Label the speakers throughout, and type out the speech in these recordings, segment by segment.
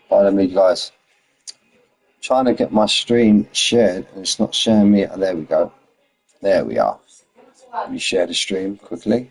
Speaker 1: Pardon me, guys. Trying to get my stream shared and it's not showing me. Oh, there we go. There we are. Let me share the stream quickly.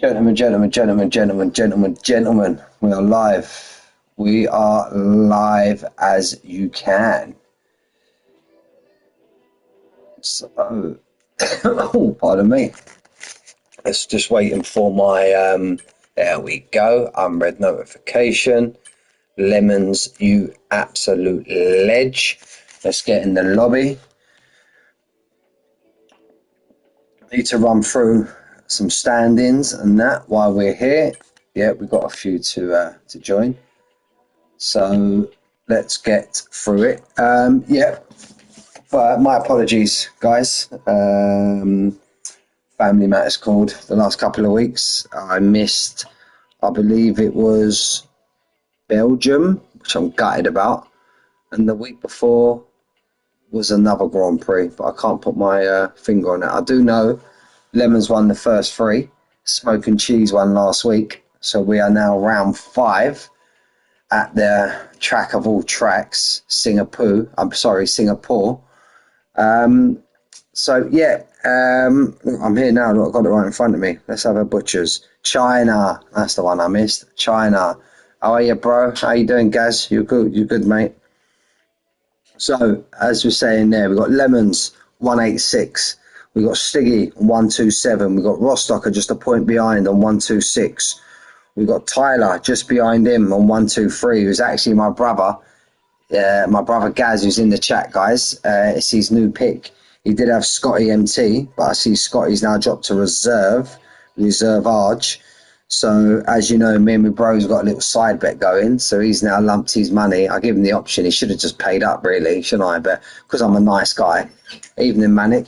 Speaker 1: Gentlemen, we are live. We are live as you can. So, oh, pardon me. It's just waiting for my, there we go, unread notification. Lemons, you absolute ledge. Let's get in the lobby. Need to run through some stand-ins and that while we're here. Yeah, we've got a few to join. So let's get through it. Yeah, but my apologies, guys. Family matters called the last couple of weeks. I missed, I believe it was Belgium, which I'm gutted about. And the week before was another Grand Prix, but I can't put my finger on it. I do know Lemons won the first three. Smoke and Cheese won last week. So we are now round 5 at the track of all tracks, Singapore. So yeah, I'm here now. Look, I've got it right in front of me. Let's have a butcher's. China, that's the one I missed. China. How are you, bro? How you doing, Gaz? You good? You good, mate? So as we're saying there, we've got Lemons 186. We've got Stiggy 127. We've got Rostocker just a point behind on 126. We've got Tyler just behind him on 123, who's actually my brother. My brother Gaz, who's in the chat, guys. It's his new pick. He did have Scotty MT, but I see Scotty's now dropped to reserve Arge. So, as you know, me and my bro's got a little side bet going. So he's now lumped his money. I give him the option. He should have just paid up, really, shouldn't I? But because I'm a nice guy, evening Manic,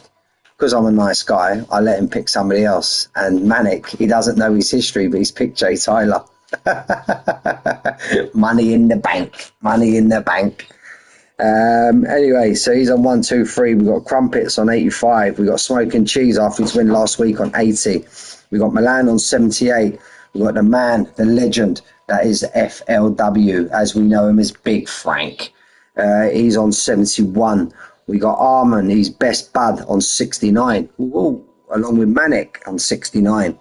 Speaker 1: because I'm a nice guy, I let him pick somebody else. And Manic, he doesn't know his history, but he's picked Jay Tyler. Money in the bank. Money in the bank. Anyway, so he's on 123. We've got Crumpets on 85. We've got Smoke and Cheese after his win last week on 80. We've got Milan on 78. We've got the man, the legend, that is FLW, as we know him as Big Frank. He's on 71. We got Armin, he's Best Bud on 69. Ooh, along with Manic on 69.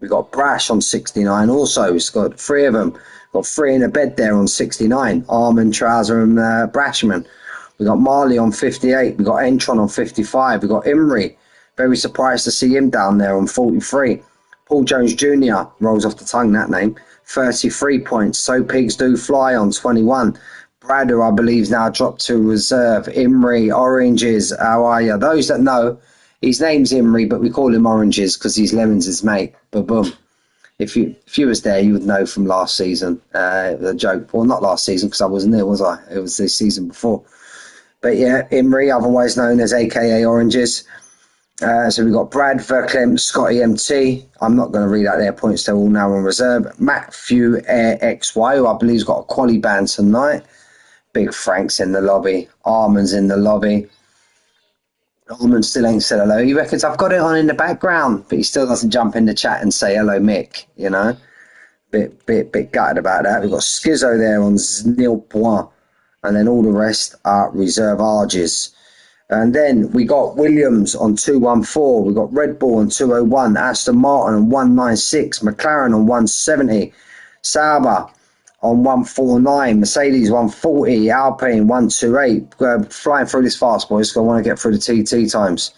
Speaker 1: We got Brash on 69 also. It's got 3 of them. Got 3 in a bed there on 69. Armin, Trouser and Brashman. We got Marley on 58. We got Entron on 55. We got Imri. Very surprised to see him down there on 43. Paul Jones Jr. rolls off the tongue, that name. 33 points. So Pigs Do Fly on 21. Bradder, I believe, is now dropped to reserve. Imri, Oranges, how are you? Those that know, his name's Imri, but we call him Oranges because he's Lemons' mate. But boom. If you was there, you would know from last season. The joke. Well, not last season because I wasn't there, was I? It was the season before. But yeah, Imri, otherwise known as AKA Oranges. So we've got Brad, Verklempt, Scotty MT. I'm not going to read out their points. They're all now on reserve. Matthew Air XY, who I believe has got a quali band tonight. Big Frank's in the lobby. Armin's in the lobby. Armin still ain't said hello. He reckons I've got it on in the background, but he still doesn't jump in the chat and say hello, Mick. You know, bit gutted about that. We've got Skizzo there on nil point, and then all the rest are reserve Arges. And then we got Williams on 214. We got Red Bull on 201. Aston Martin on 196. McLaren on 170. Sauber on 149, Mercedes 140, Alpine 128. Flying through this fast, boys. I want to get through the TT times.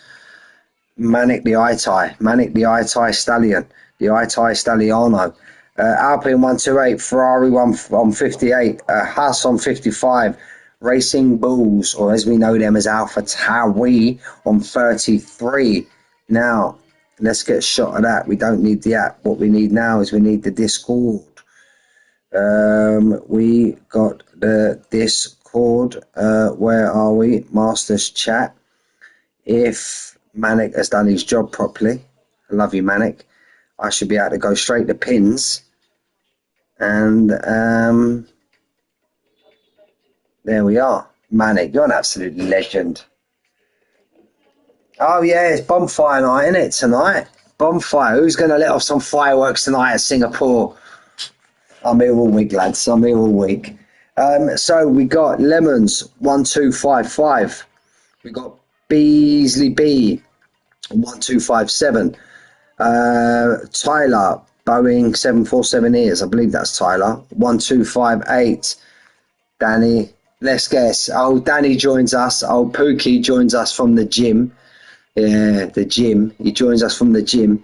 Speaker 1: Manic the I-Tie Stallion, the I-Tie Stalliano. Alpine 128, Ferrari 158, Haas on 55, Racing Bulls, or as we know them as Alpha Tauri, on 33. Now, let's get a shot of that. We don't need the app. What we need now is we need the Discord. We got the Discord. Where are we? Masters chat. If Manic has done his job properly, I love you, Manic, I should be able to go straight to pins. And there we are. Manic, you're an absolute legend. Oh, yeah, it's bonfire night, isn't it, tonight? Bonfire. Who's going to let off some fireworks tonight at Singapore? I'm here all week, lads. I'm here all week. So we got Lemons 1255. We got Beasley B 1257. Tyler Boeing 747 ears. I believe that's Tyler 1258. Danny, let's guess. Oh, Danny joins us. Oh, Pookie joins us from the gym. Yeah, the gym. He joins us from the gym.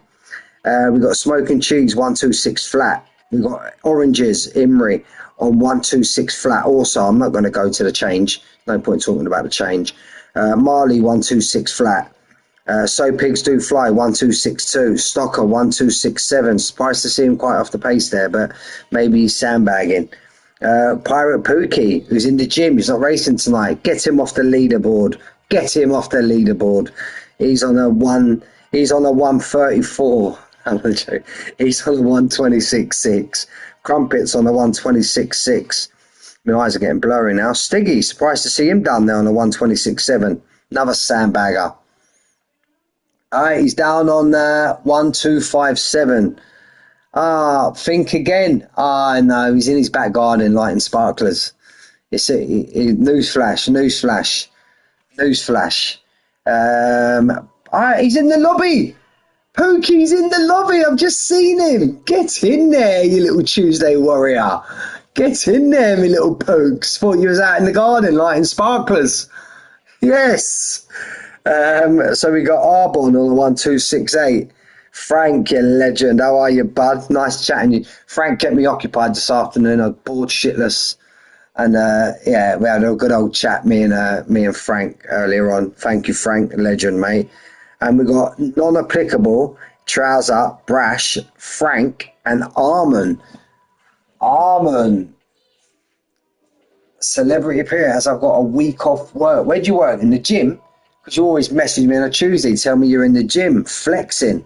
Speaker 1: We've got Smoking Cheese 126 flat. We've got Oranges Imri on 126 flat. Also, I'm not going to go to the change. No point talking about the change. Marley 126 flat. So Pigs Do Fly 1262. Stocker 1267. Surprised to see him quite off the pace there, but maybe he's sandbagging. Pirate Pookie, who's in the gym, he's not racing tonight. Get him off the leaderboard. Get him off the leaderboard. He's on a 134. He's on a 126.6. Crumpets on a 126.6. My eyes are getting blurry now. Stiggy, surprised to see him down there on a 126.7. Another sandbagger. He's down on 1257. Think again. No, he's in his back garden lighting sparklers. Newsflash. He's in the lobby. Pookie's in the lobby. I've just seen him. Get in there, you little Tuesday warrior. Get in there, me little pokes. Thought you was out in the garden lighting sparklers. Yes. So we got Arbon on the 1268. Frank, you legend. How are you, bud? Nice chatting you. Frank kept me occupied this afternoon. I was bored shitless. And yeah, we had a good old chat, me and Frank earlier on. Thank you, Frank, legend, mate. And we got non-applicable, Trouser, Brash, Frank, and Armin. Celebrity appearance. I've got a week off work. Where do you work? In the gym? Because you always message me on a Tuesday, tell me you're in the gym, flexing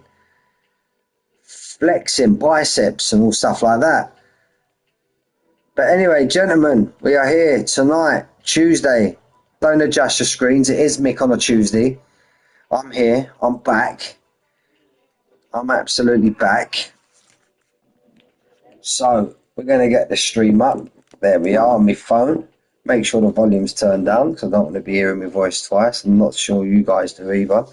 Speaker 1: biceps and all stuff like that. But anyway, gentlemen, we are here tonight, Tuesday. Don't adjust your screens. It is Mick on a Tuesday. I'm here. I'm back. I'm absolutely back. So we're going to get the stream up. There we are on my phone. Make sure the volume's turned down because I don't want to be hearing my voice twice. I'm not sure you guys do either.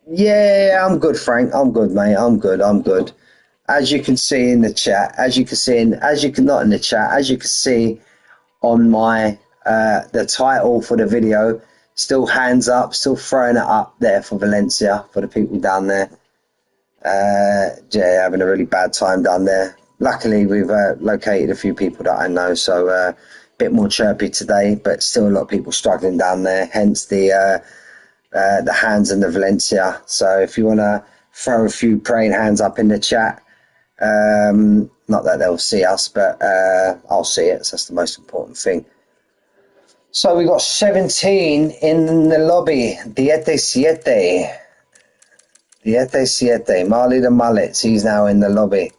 Speaker 1: Yeah, I'm good, Frank. I'm good, mate. I'm good. As you can see in the chat, as you can see on my the title for the video, still hands up, still throwing it up there for Valencia, for the people down there. Yeah, having a really bad time down there. Luckily, we've located a few people that I know, so a bit more chirpy today, but still a lot of people struggling down there, hence the hands in the Valencia. So if you want to throw a few praying hands up in the chat, not that they'll see us, but I'll see it, so that's the most important thing. So we got 17 in the lobby, 17. Marley the Mullets, he's now in the lobby.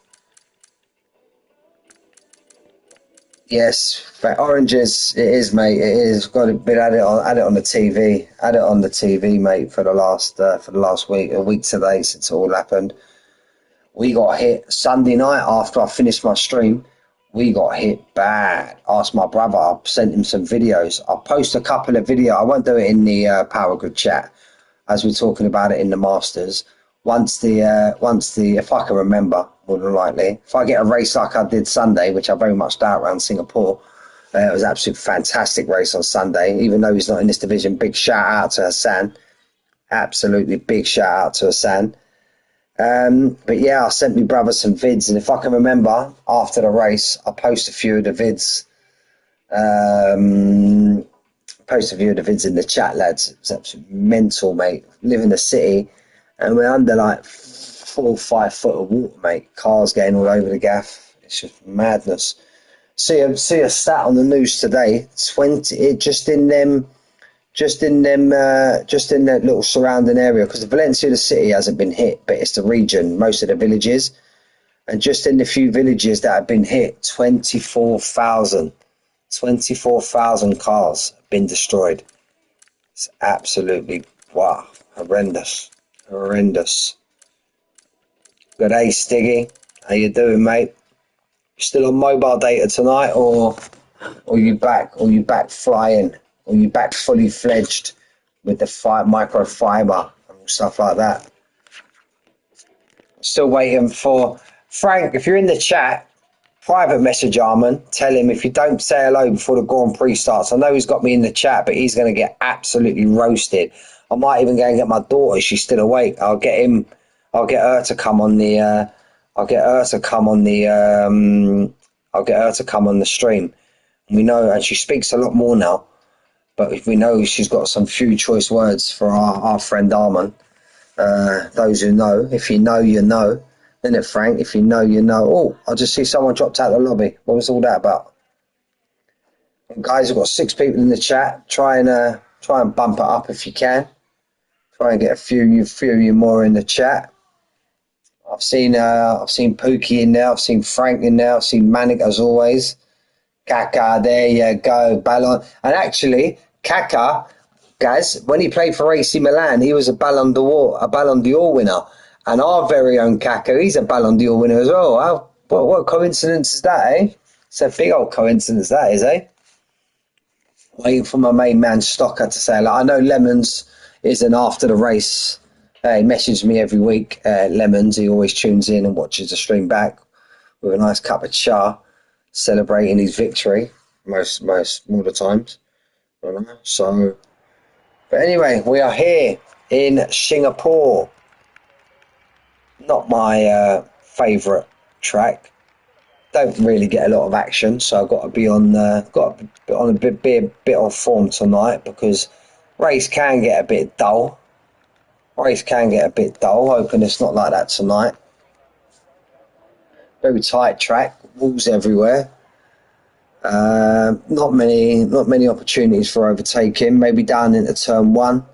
Speaker 1: Yes, for oranges, it is, mate. It is. Got it. Been at it on the TV. Had it on the TV, mate, for the last week, a week today since it all happened. We got hit Sunday night after I finished my stream. We got hit bad. Asked my brother. I sent him some videos. I'll post a couple of videos. I won't do it in the Power Grid chat as we're talking about it in the Masters. Once the if I can remember, more than likely, if I get a race like I did Sunday, which I very much doubt around Singapore, it was an absolutely fantastic race on Sunday. Even though he's not in this division, big shout out to Hassan. Absolutely big shout out to Hassan. But yeah, I sent my brother some vids, and if I can remember, after the race, I post a few of the vids. Post a few of the vids in the chat, lads. It's absolutely mental, mate. Live in the city, and we're under like 4 or 5 foot of water, mate. Cars getting all over the gaff. It's just madness. See a stat on the news today. 20 just in that little surrounding area, because Valencia, the city, hasn't been hit, but it's the region, most of the villages, and just in the few villages that have been hit, 24,000 cars have been destroyed. It's absolutely, wow, horrendous. Good day, Stiggy. How you doing, mate? Still on mobile data tonight, or you back flying, or you back fully fledged with the microfiber and stuff like that? Still waiting for Frank. If you're in the chat, private message Armin. Tell him if you don't say hello before the Grand Prix starts. I know he's got me in the chat, but he's going to get absolutely roasted. I might even go and get my daughter. She's still awake. I'll get her to come on the. I'll get her to come on the stream. We know, and she speaks a lot more now. But we know she's got some few choice words for our friend Armin. Those who know, if you know, you know. Isn't it, Frank? If you know, you know. Oh, I just see someone dropped out of the lobby. What was all that about? And guys, we've got 6 people in the chat. Try and bump it up if you can. Try and get a few of you more in the chat. I've seen Pookie in there. I've seen Frank in there. I've seen Manic as always. Kaka, there you go. Ballon. And actually, Kaka, guys, when he played for AC Milan, he was a Ballon d'Or winner. And our very own Kaka, he's a Ballon d'Or winner as well. Wow. What coincidence is that, eh? It's a big old coincidence that is, eh? Waiting for my main man Stocker to say, like, I know Lemons isn't after the race. He messages me every week. Lemons, he always tunes in and watches the stream back with a nice cup of cha, celebrating his victory most more of the times. So, but anyway, we are here in Singapore. Not my favourite track. Don't really get a lot of action, so I've got to be on a bit of form tonight, because race can get a bit dull. Hoping it's not like that tonight. Very tight track, walls everywhere. Not many opportunities for overtaking. Maybe down into turn 1.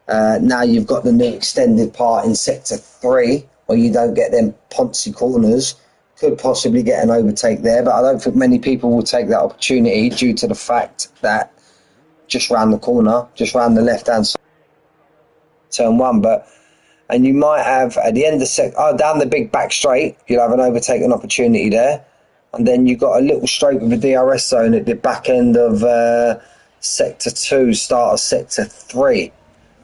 Speaker 1: Now you've got the new extended part in sector 3, where you don't get them poncy corners. Could possibly get an overtake there, but I don't think many people will take that opportunity due to the fact that just round the corner, just round the left-hand side, turn 1. And you might have at the end of down the big back straight, you'll have an overtaking opportunity there. And then you've got a little straight with a DRS zone at the back end of sector 2, start of sector 3.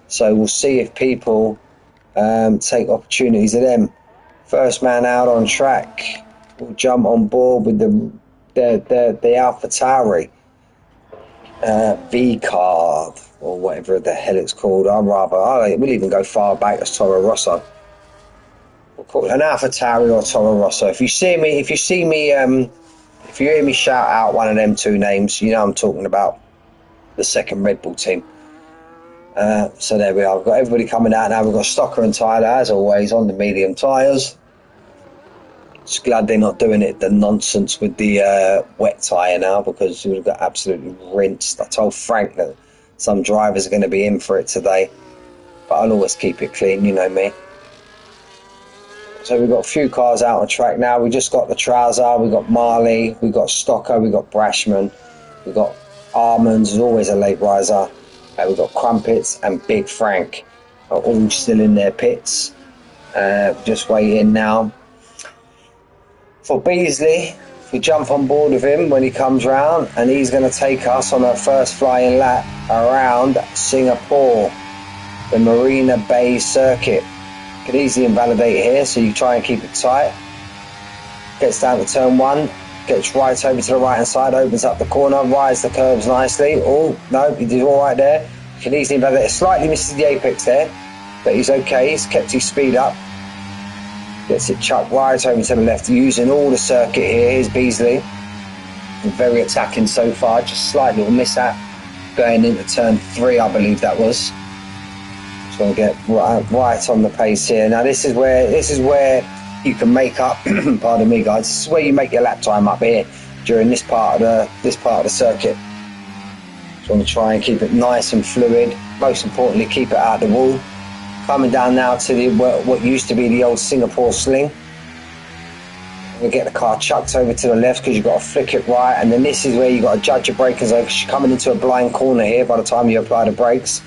Speaker 1: So we'll see if people take opportunities of them. First man out on track will jump on board with the AlphaTauri V card, or whatever the hell it's called. We'll even go far back as Toro Rosso. We'll call it an AlphaTauri or Toro Rosso. If you hear me shout out one of them 2 names, you know I'm talking about the second Red Bull team. So there we are. We've got everybody coming out now. We've got Stocker and Tyler, as always, on the medium tyres. Just glad they're not doing the nonsense with the wet tyre now, because we've got absolutely rinsed. I told Frank that some drivers are going to be in for it today, but I'll always keep it clean, you know me. So we've got a few cars out on track now. We just got the Trouser, we got Marley, we got Stocker, we got Brashman, we got Armands, who's always a late riser. We've got Crumpets and Big Frank are all still in their pits. Just waiting now for Beasley. If we jump on board with him when he comes round, and he's going to take us on our first flying lap around Singapore, the Marina Bay circuit. Could easily invalidate here, so you try and keep it tight. Gets down to turn 1, gets right over to the right hand side, opens up the corner, rides the curves nicely. Oh no, he did all right there. Can easily invalidate. Slightly misses the apex there, but he's okay. He's kept his speed up. Gets it chucked right over to the left, using all the circuit here. Here's Beasley. Very attacking so far, just slight little mishap going into turn 3, I believe that was. Just want to get right on the pace here. Now this is where you can make up. Pardon me, guys. This is where you make your lap time up here during this part of the circuit. Just want to try and keep it nice and fluid. Most importantly, keep it out of the wall. Coming down now to what used to be the old Singapore sling. We get the car chucked over to the left because you've got to flick it right, and then this is where you've got to judge your brakes over. You're coming into a blind corner here by the time you apply the brakes.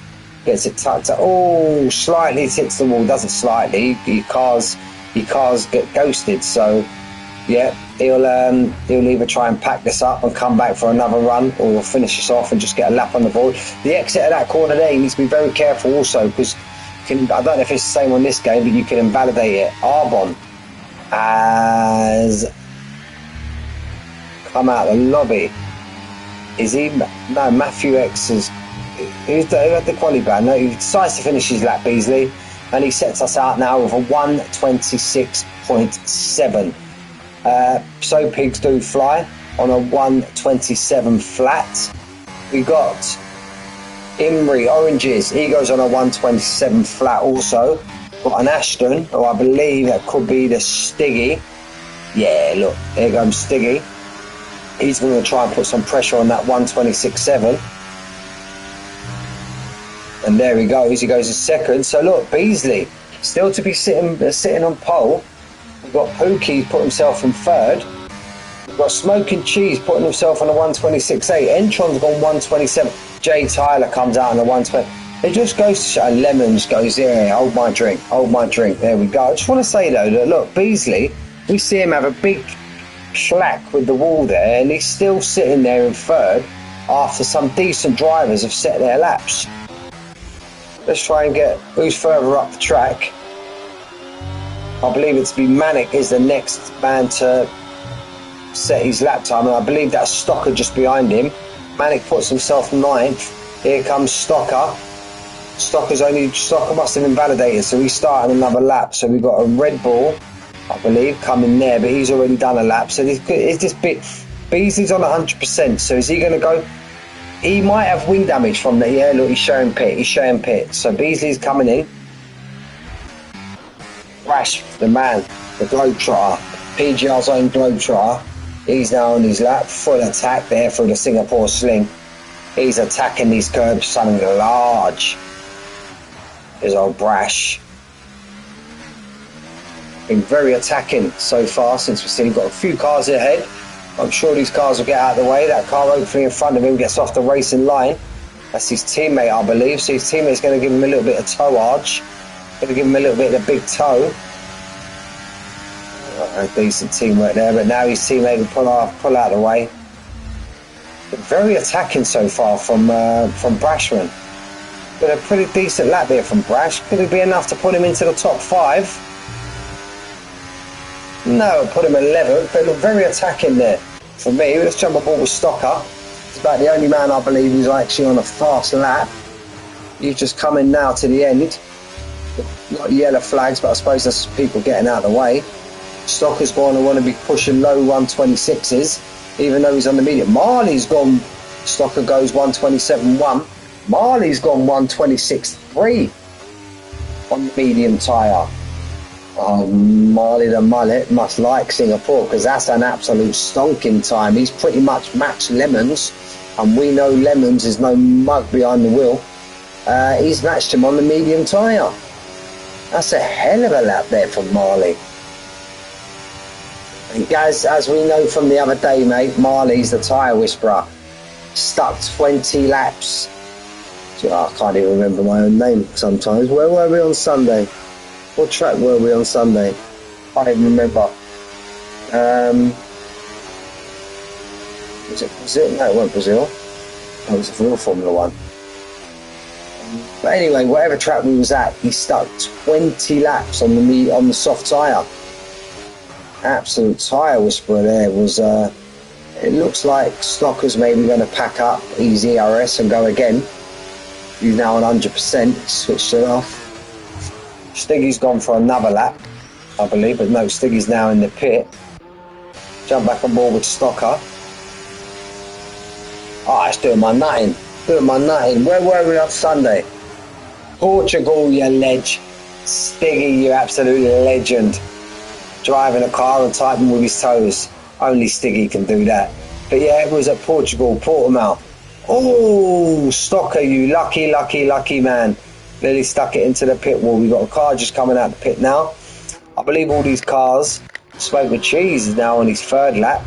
Speaker 1: Gets it tucked. Oh, slightly hits the wall. Doesn't slightly. Your cars get ghosted. So yeah, he'll either try and pack this up and come back for another run, or he'll finish this off and just get a lap on the board. The exit of that corner there, you need to be very careful also, because I don't know if it's the same on this game, but you can invalidate it. Arbon has come out of the lobby. Is he? No, Matthew X is. Who's the quali ban? No, he decides to finish his lap, Beasley, and he sets us out now with a 1:26.7. So pigs do fly on a 1:27 flat. We got Imri Oranges. He goes on a 1:27 flat also. Got an Ashton, who I believe that could be the Stiggy. Yeah, look, there goes Stiggy. He's going to try and put some pressure on that 1:26.7. And there he goes. He goes a second. So look, Beasley still to be sitting on pole. We've got Pookie put himself in third. We've got Smoking Cheese putting himself on a 1:26.8. Entron's gone 1:27. Jay Tyler comes out on a 1:20. It just goes to show. Lemons goes, yeah, hold my drink. There we go. I just want to say though that look, Beasley, we see him have a big slack with the wall there, and he's still sitting there in third after some decent drivers have set their laps. Let's try and get who's further up the track. I believe it to be Manic is the next man to set his lap time, and I believe that's Stocker just behind him. Manic puts himself 9th. Here comes Stocker. Stocker must have invalidated, so he's starting another lap. So we've got a Red Bull, I believe, coming there, but he's already done a lap. So it's this bit. Beasley's on 100%. So is he going to go? He might have wind damage from the, yeah, look, he's showing pit. So Beasley's coming in. Rash, the man, the Globetrotter, PGR's own Globetrotter. He's now on his lap, full attack there through the Singapore sling. He's attacking these curbs, something large. His old Brash. Been very attacking so far since we've seen. Got a few cars ahead. I'm sure these cars will get out of the way. That car hopefully in front of him gets off the racing line. That's his teammate, I believe. So his teammate's going to give him a little bit of toe arch. Going to give him a little bit of the big toe. Decent teamwork there, but now his teammate will pull out of the way. But very attacking so far from Brashman. But a pretty decent lap there from Brash. Could it be enough to put him into the top 5? No, put him 11th, but look, very attacking there. For me, let's jump aboard with Stocker. He's about the only man I believe who's actually on a fast lap. He's just coming now to the end. Got yellow flags, but I suppose that's people getting out of the way. Stocker's going to want to be pushing low 1:26s, even though he's on the medium. Marley's gone, Stocker goes 1:27.1. Marley's gone 1:26.3 on the medium tyre. Oh, Marley the mullet must like Singapore, because that's an absolute stonking time. He's pretty much matched Lemons, and we know Lemons is no mug behind the wheel. He's matched him on the medium tyre. That's a hell of a lap there from Marley. And guys, as we know from the other day, mate, Marley's the tyre whisperer. Stuck 20 laps. I can't even remember my own name sometimes. Where were we on Sunday? What track were we on Sunday? I can't even remember. Was it Brazil? No, it wasn't Brazil. It was a real Formula 1. But anyway, whatever track we was at, he stuck 20 laps on the soft tyre. Absolute tyre whisperer there was. It looks like Stocker's maybe going to pack up his ERS and go again. He's now on 100%. Switched it off. Stiggy's gone for another lap. I believe, but no, Stiggy's now in the pit. Jump back on board with Stocker. Oh, it's doing my nutting. Where were we on Sunday? Portugal, you ledge. Stiggy, you absolute legend. Driving a car and typing with his toes. Only Stiggy can do that. But yeah, it was at Portugal, Portimao. Oh, Stocker, you lucky man. Nearly stuck it into the pit wall. We've got a car just coming out the pit now. I believe all these cars, Smoking Cheese is now on his third lap.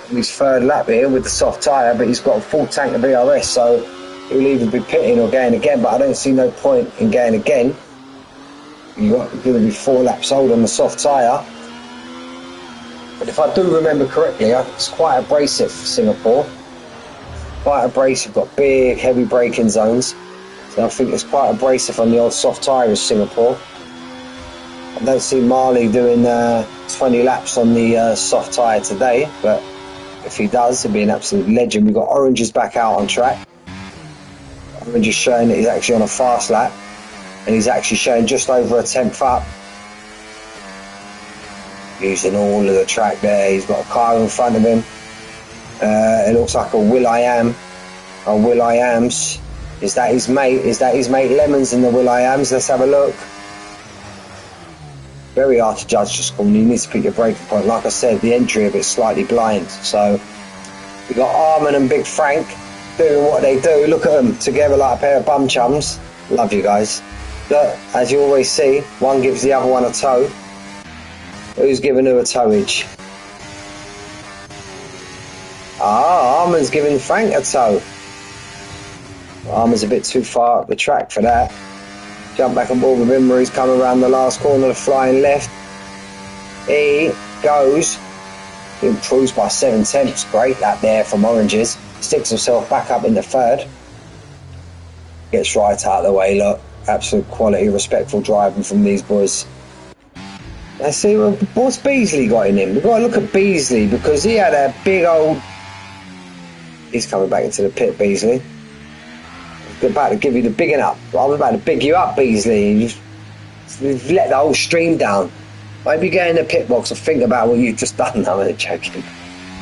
Speaker 1: Here with the soft tyre, but he's got a full tank of VRS, so he'll either be pitting or going again, but I don't see no point in going again. You're going to be 4 laps old on the soft tyre. But if I do remember correctly, it's quite abrasive for Singapore. Quite abrasive, got big, heavy braking zones. So I think it's quite abrasive on the old soft tyre in Singapore. I don't see Marley doing 20 laps on the soft tyre today, but if he does, he'll be an absolute legend. We've got Oranges back out on track. Orange is showing that he's actually on a fast lap, and he's actually showing just over a 10th up. Using all of the track there. He's got a car in front of him. It looks like a Will.i.am. Will.i.am's. Is that his mate? Lemons in the Will.i.am's? Let's have a look. Very hard to judge this corner. You need to pick your braking point. Like I said, the entry of it's slightly blind. So we got Armin and Big Frank doing what they do. Look at them together like a pair of bum chums. Love you guys. Look, as you always see, one gives the other one a tow. Who's giving who a towage? Armin's giving Frank a tow. Armin's a bit too far up the track for that. Jump back on board with him where he's coming around the last corner, the flying left. He goes. He improves by 7 tenths. Great that there from Oranges. Sticks himself back up in the third. Gets right out of the way, look. Absolute quality, respectful driving from these boys. Let's see, what's Beasley got in him? We've got to look at Beasley because he had a big old... He's coming back into the pit, Beasley. I'm about to give you the bigging up. I was about to big you up, Beasley. You've let the whole stream down. Maybe get in the pit box and think about what you've just done. No, I'm joking.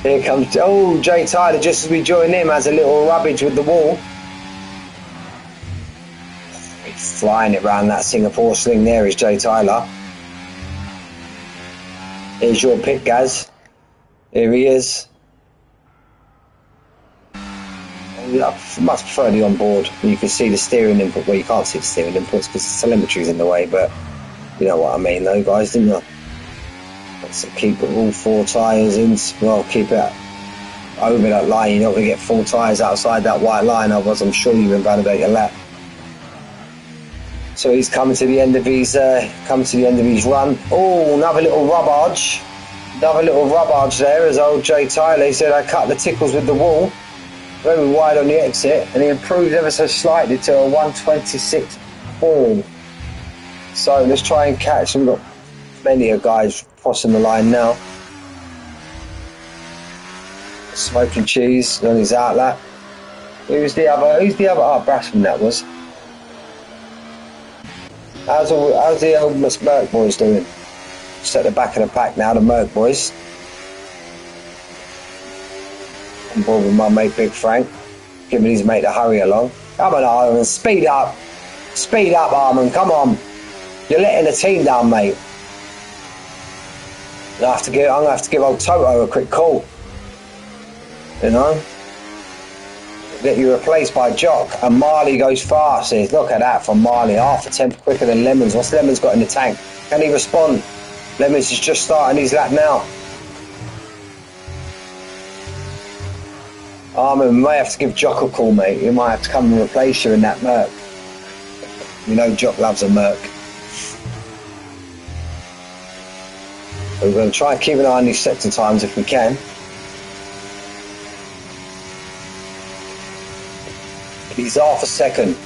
Speaker 1: Here comes... Oh, Jay Tyler, just as we join him, has a little rubbage with the wall. He's flying it round that Singapore sling there is Jay Tyler. Here's your pit, Gaz. Here he is. I much prefer the on board. You can see the steering input. Well, you can't see the steering inputs because the telemetry's in the way, but you know what I mean, though, guys, didn't you? So keep it all 4 tyres in. Well, keep it over that line. You're not going to get 4 tyres outside that white line, otherwise I'm sure you invalidate your lap. So he's coming to the end of his run. Oh, another little rubbage. There as old Jay Tyler. He said I cut the tickles with the wall. Very wide on the exit, and he improved ever so slightly to a 126.4. So let's try and catch him. We've got plenty of guys crossing the line now. Smoking Cheese on his outlap. Who's the other? Oh, Brashman that was. How's the old Merc boys doing? Just at the back of the pack now, the Merc boys. On board with my mate Big Frank, giving his mate to hurry along. Come on, Armin, speed up, Armin, come on. You're letting the team down, mate. I'm gonna have to give old Toto a quick call. You know, get you replaced by Jock, and Marley goes fast. Look at that from Marley, half a tenth quicker than Lemons. What's Lemons got in the tank? Can he respond? Lemons is just starting his lap now. We may have to give Jock a call, mate. He might have to come and replace you in that Merc. You know Jock loves a Merc. We're going to try and keep an eye on these sector times if we can. He's half a second.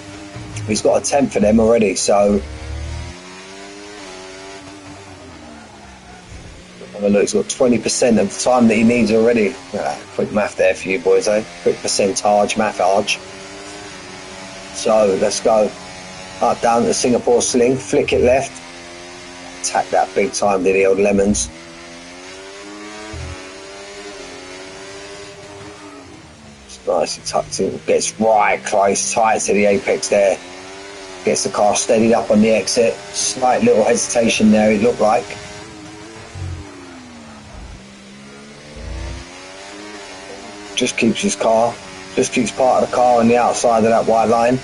Speaker 1: He's got a 10th for them already, so... Look, he's got 20% of the time that he needs already. Quick math there for you boys, eh? Quick percentage, mathage. So let's go up down to the Singapore sling, flick it left. Attacked that big time, did he, old Lemons? It's nicely tucked in, gets right close, tight to the apex there. Gets the car steadied up on the exit. Slight little hesitation there, it looked like. Just keeps his car, just keeps part of the car on the outside of that white line.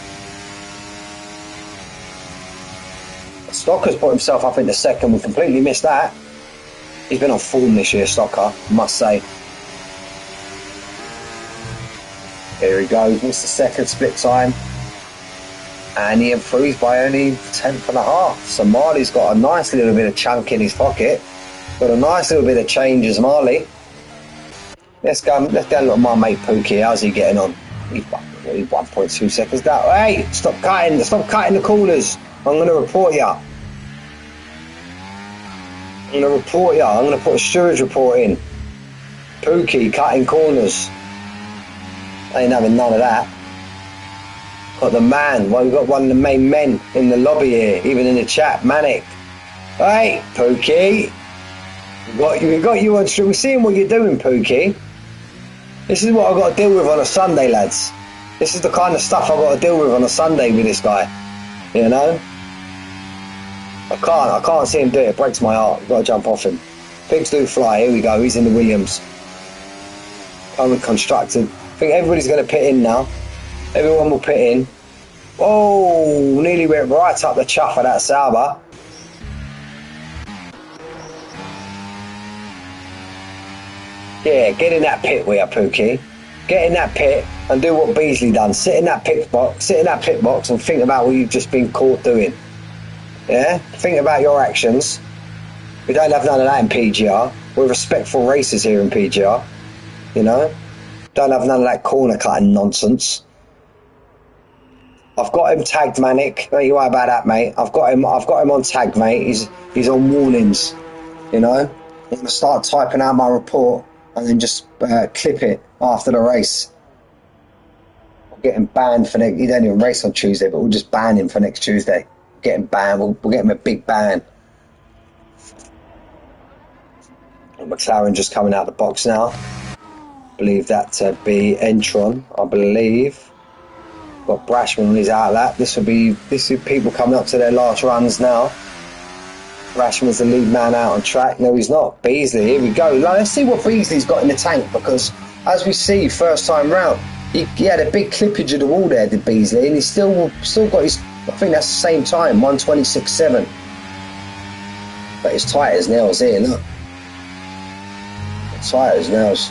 Speaker 1: Stocker's put himself up into second. We completely missed that. He's been on form this year, Stocker, I must say. Here he goes, missed the second split time. And he improves by only 10.5. So Marley's got a nice little bit of chunk in his pocket. Got a nice little bit of change as Marley. Let's go and look at my mate Pookie. How's he getting on? He's 1.2 seconds down. Hey, stop cutting the corners. I'm going to report you. I'm going to put a stewards report in. Pookie cutting corners. Ain't having none of that. Got the man. Well, we've got one of the main men in the lobby here, even in the chat. Manic. Hey, Pookie. We got you on stream. We're seeing what you're doing, Pookie. This is what I've got to deal with on a Sunday, lads. This is the kind of stuff I've got to deal with on a Sunday with this guy. You know? I can't see him do it. It breaks my heart. I've got to jump off him. Pigs do fly. Here we go. He's in the Williams. Coming constructed. I think everybody's going to pit in now. Everyone will pit in. Oh, nearly went right up the chuff of that Sauber. Yeah, get in that pit with you, Pookie. Get in that pit and do what Beasley done. Sit in that pit box and think about what you've just been caught doing. Yeah? Think about your actions. We don't have none of that in PGR. We're respectful racers here in PGR. You know? Don't have none of that corner cutting nonsense. I've got him tagged, Manic. Don't you worry about that, mate. I've got him on tag, mate. He's on warnings. You know? I'm gonna start typing out my report and then just clip it after the race. We'll get him banned for next. He don't even race on Tuesday, but we'll just ban him for next Tuesday. Get him banned. We'll get him a big ban. McLaren just coming out of the box now. Believe that to be Entron. I believe. Got Brashman on his outlap. This will be people coming up to their last runs now. Brashman's the lead man out on track. No, he's not. Beasley, here we go. Let's see what Beasley's got in the tank, because as we see, first time round, he had a big clippage of the wall there, did Beasley, and he's still got his, I think that's the same time, 1:26.7. But it's tight as nails here, look. It's tight as nails.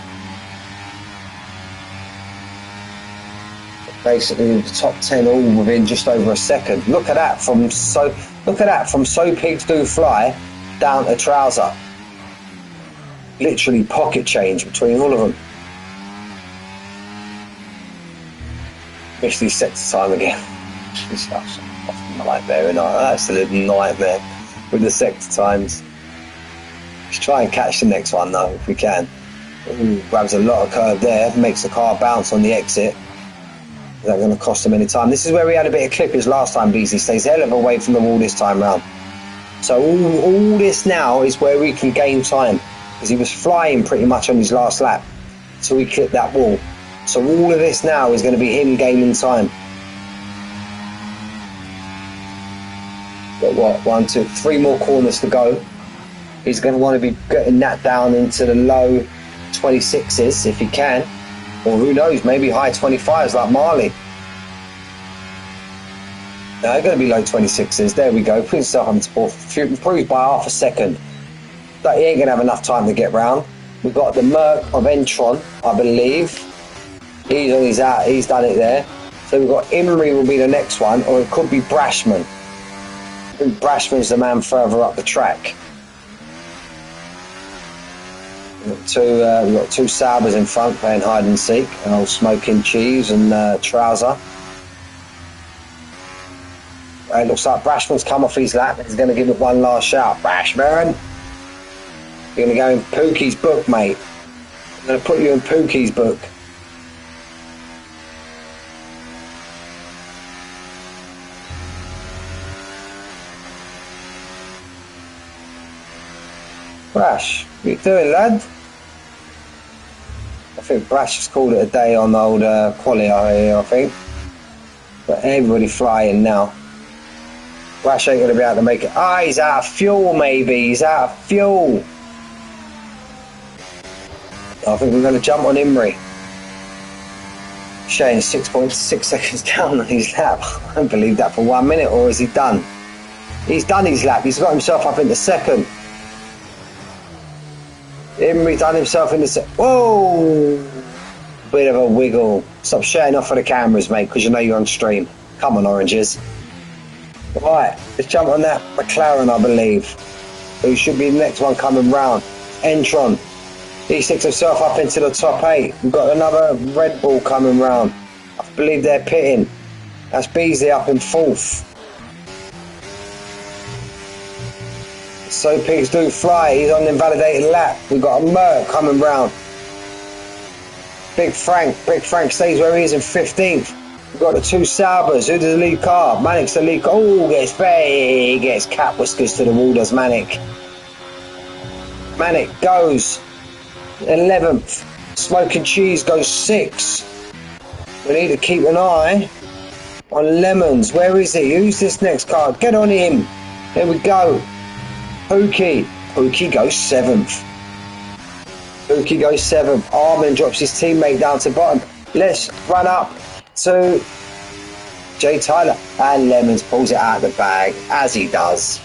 Speaker 1: Basically, the top 10 all within just over a second. Look at that from So Pigs Do Fly down to Trouser. Literally pocket change between all of them. Missed his sector time again. It's a nightmare, and absolute nightmare with the sector times. Let's try and catch the next one though, if we can. Ooh, grabs a lot of curve there, makes the car bounce on the exit. That's going to cost him any time. This is where we had a bit of clippage last time. Beasley stays a hell of a way from the wall this time round. So all this now is where we can gain time, because he was flying pretty much on his last lap till we clipped that wall. So all of this now is going to be him gaining time. Got what? 1, 2, 3 more corners to go. He's going to want to be getting that down into the low 26s if he can. Or who knows, maybe high 25s like Marley. No, they're going to be low 26s. There we go. Put yourself on the ball. Improved by half a second. But he ain't going to have enough time to get round. We've got the Merc of Entron, I believe. He's on his out. He's done it there. So we've got Imrie will be the next one, or it could be Brashman. I think Brashman's the man further up the track. We've got two Saubers in front playing hide and seek. Old Smoking Cheese and Trouser. It looks like Brashman's come off his lap. He's going to give it one last shout. Brashman! You're going to go in Pookie's book, mate. I'm going to put you in Pookie's book. Brash, what you doing, lad? I think Brash has called it a day on the old quality here, I think. But everybody flying now. Brash ain't going to be able to make it. Ah, he's out of fuel, maybe. He's out of fuel. I think we're going to jump on Imri. Shane 6.6 seconds down on his lap. I don't believe that for 1 minute, or is he done? He's done his lap. He's got himself up into second. Imri done himself into second. Whoa! Bit of a wiggle. Stop showing off for the cameras, mate, because you know you're on stream. Come on, oranges. Right, let's jump on that McLaren, I believe. Who should be the next one coming round. Entron. He sticks himself up into the top 8. We've got another Red Bull coming round. I believe they're pitting. That's Beasley up in 4th. So pigs do fly. He's on the invalidated lap. We've got a Merc coming round. Big Frank stays where he is in 15th. We've got the 2 Saubers. Who does the lead car? Manic's the lead car. Oh, gets cat whiskers to the wall, does Manic. Manic goes 11th. Smoking Cheese goes 6th. We need to keep an eye on Lemons. Where is he? Who's this next car? Get on him. There we go. Pookie goes 7th. Pookie goes 7th. Armin drops his teammate down to bottom. Let's run up to Jay Tyler. And Lemons pulls it out of the bag, as he does.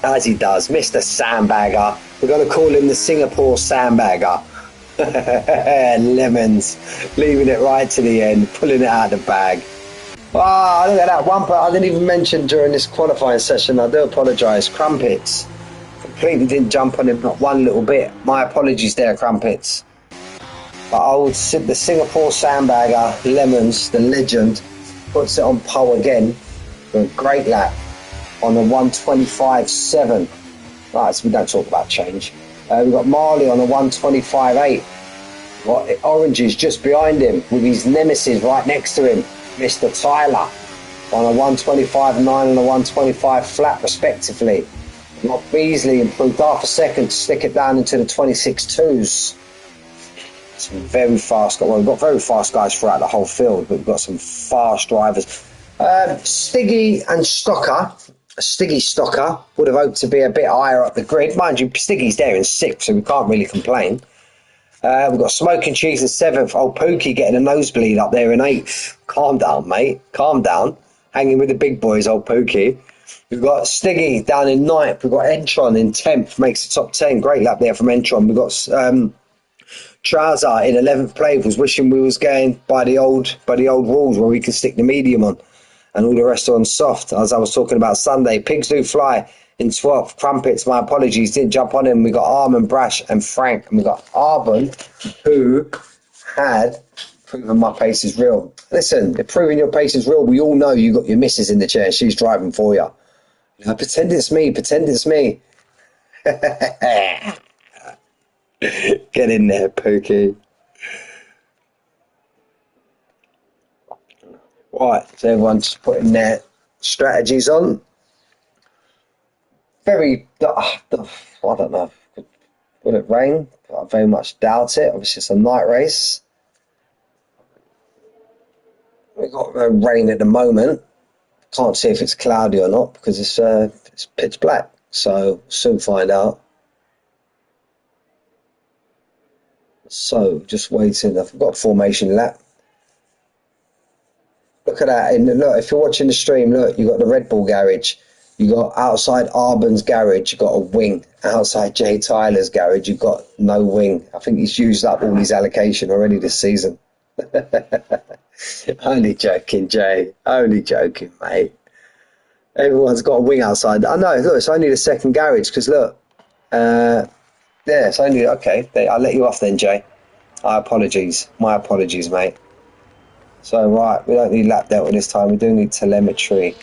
Speaker 1: Mr. Sandbagger. We're going to call him the Singapore Sandbagger. Lemons leaving it right to the end, pulling it out of the bag. Ah, look at that one part I didn't even mention during this qualifying session. I do apologise. Crumpets completely didn't jump on him, not one little bit. My apologies there, Crumpets. But I would sit the Singapore Sandbagger, Lemons, the legend, puts it on pole again for a great lap on a 125.7. Right, so we don't talk about change. We've got Marley on a 125.8. Got Oranges just behind him with his nemesis right next to him, Mr. Tyler, on a 125.9 and a 125 flat respectively. We've got Beasley improved half a second to stick it down into the 26.2s. Some very fast guys. Well, we've got very fast guys throughout the whole field, but we've got some fast drivers. Stiggy and Stocker. Stiggy Stocker would have hoped to be a bit higher up the grid. Mind you, Stiggy's there in 6th, so we can't really complain. We've got Smoking Cheese in 7th. Old Pookie getting a nosebleed up there in 8th. Calm down, mate. Calm down. Hanging with the big boys, old Pookie. We've got Stiggy down in 9th. We've got Entron in 10th. Makes the top 10. Great lap there from Entron. We've got Trouser in 11th place. Was wishing we was going by the old rules where we can stick the medium on and all the rest are on soft, as I was talking about Sunday. Pigs do fly in 12th. Crumpets, my apologies, didn't jump on him. We got Armin, Brash and Frank. And we got Arbon, who had proven my pace is real. Listen, if proving your pace is real, we all know you got your missus in the chair. She's driving for you. Now, pretend it's me. Get in there, Pookie. Right, so everyone's putting their strategies on. I don't know, will it rain? I very much doubt it. Obviously, it's a night race. We've got rain at the moment. Can't see if it's cloudy or not because it's pitch black. So, soon find out. So, just waiting. I've got a formation lap. Look at that. And look, if you're watching the stream, look, you've got the Red Bull garage. You got outside Arbon's garage, you've got a wing. Outside Jay Tyler's garage, you've got no wing. I think he's used up all his allocation already this season. Only joking, Jay. Only joking, mate. Everyone's got a wing outside. I know, look, it's only the second garage, because look, yeah, it's only, okay, I'll let you off then, Jay. My apologies, mate. So, right, we don't need lap delta this time. We do need telemetry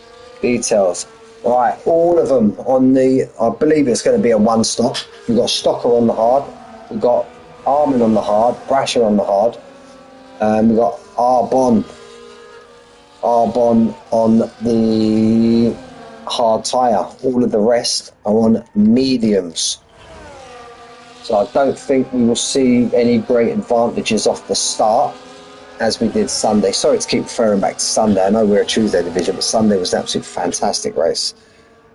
Speaker 1: details. Right, all of them on the, I believe it's going to be a one stop. We've got Stocker on the hard. We've got Armin on the hard. Brasher on the hard. We've got Arbon on the hard tyre. All of the rest are on mediums. So I don't think we will see any great advantages off the start as we did Sunday. Sorry to keep referring back to Sunday. I know we're a Tuesday division, but Sunday was an absolutely fantastic race.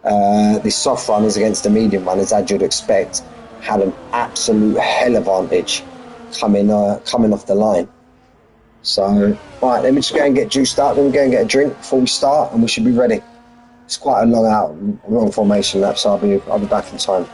Speaker 1: The soft runners against the medium runners, as you'd expect, had an absolute hell advantage coming off the line. So, right, let me just go and get juiced up, then we go and get a drink before we start, and we should be ready. It's quite a long formation lap, so I'll be back in time.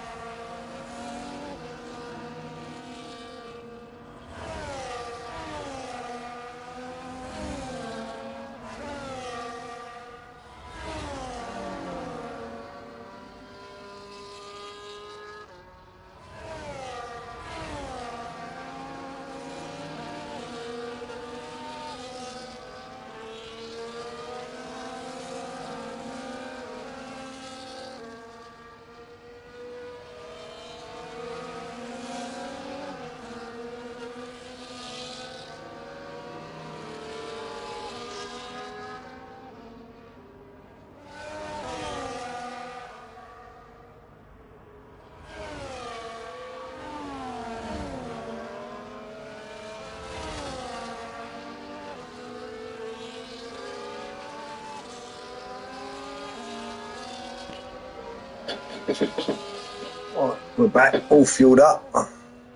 Speaker 1: Right, we're back, all fueled up,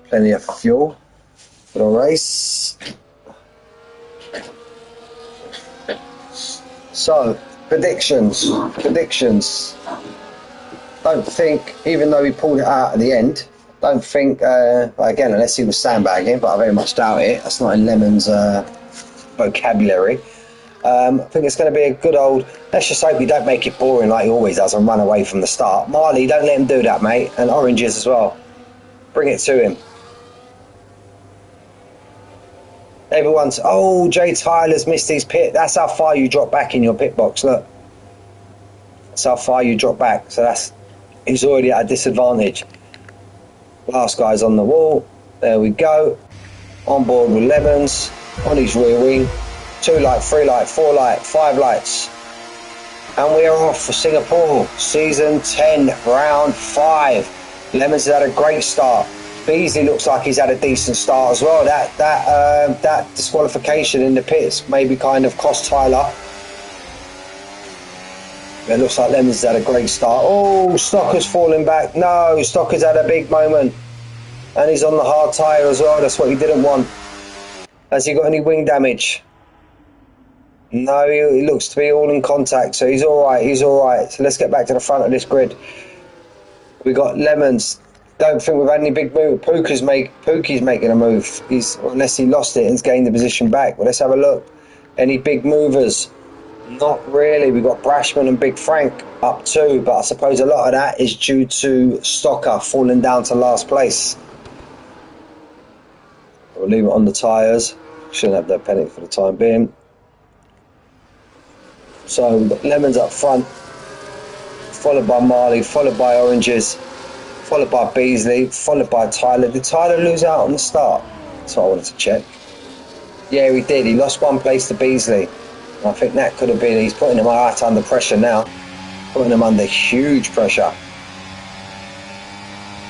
Speaker 1: plenty of fuel for the race. So, predictions. Don't think, even though he pulled it out at the end, don't think, again, unless he was sandbagging, but I very much doubt it. That's not in Lemon's vocabulary. I think it's going to be a good old, let's just hope he don't make it boring like he always does and run away from the start. Marley, don't let him do that, mate. And Oranges as well. Bring it to him. Everyone's, oh, Jay Tyler's missed his pit. That's how far you drop back in your pit box, look. That's how far you drop back. So he's already at a disadvantage. Last guy's on the wall. There we go. On board with Lemons. On his rear wing. 2 light, 3 light, 4 light, 5 lights. And we are off for Singapore. Season 10, round 5. Lemons has had a great start. Beasley looks like he's had a decent start as well. That disqualification in the pits maybe kind of cost Tyler. It looks like Lemons has had a great start. Oh, Stocker's falling back. No, Stocker's had a big moment. And he's on the hard tyre as well. That's what he didn't want. Has he got any wing damage? No, he looks to be all in contact, so he's all right. So let's get back to the front of this grid. We got Lemons. Don't think we've had any big move. Pookie's making a move. Unless he lost it and gained the position back. But let's have a look. Any big movers? Not really. We've got Brashman and Big Frank up 2, but I suppose a lot of that is due to Stocker falling down to last place. We'll leave it on the tyres. Shouldn't have no penalty for the time being. So we've got Lemons up front, followed by Marley, followed by Oranges, followed by Beasley, followed by Tyler. Did Tyler lose out on the start? That's what I wanted to check. Yeah, he did. He lost 1 place to Beasley. And I think that could have been, he's putting him out under pressure now. Putting him under huge pressure.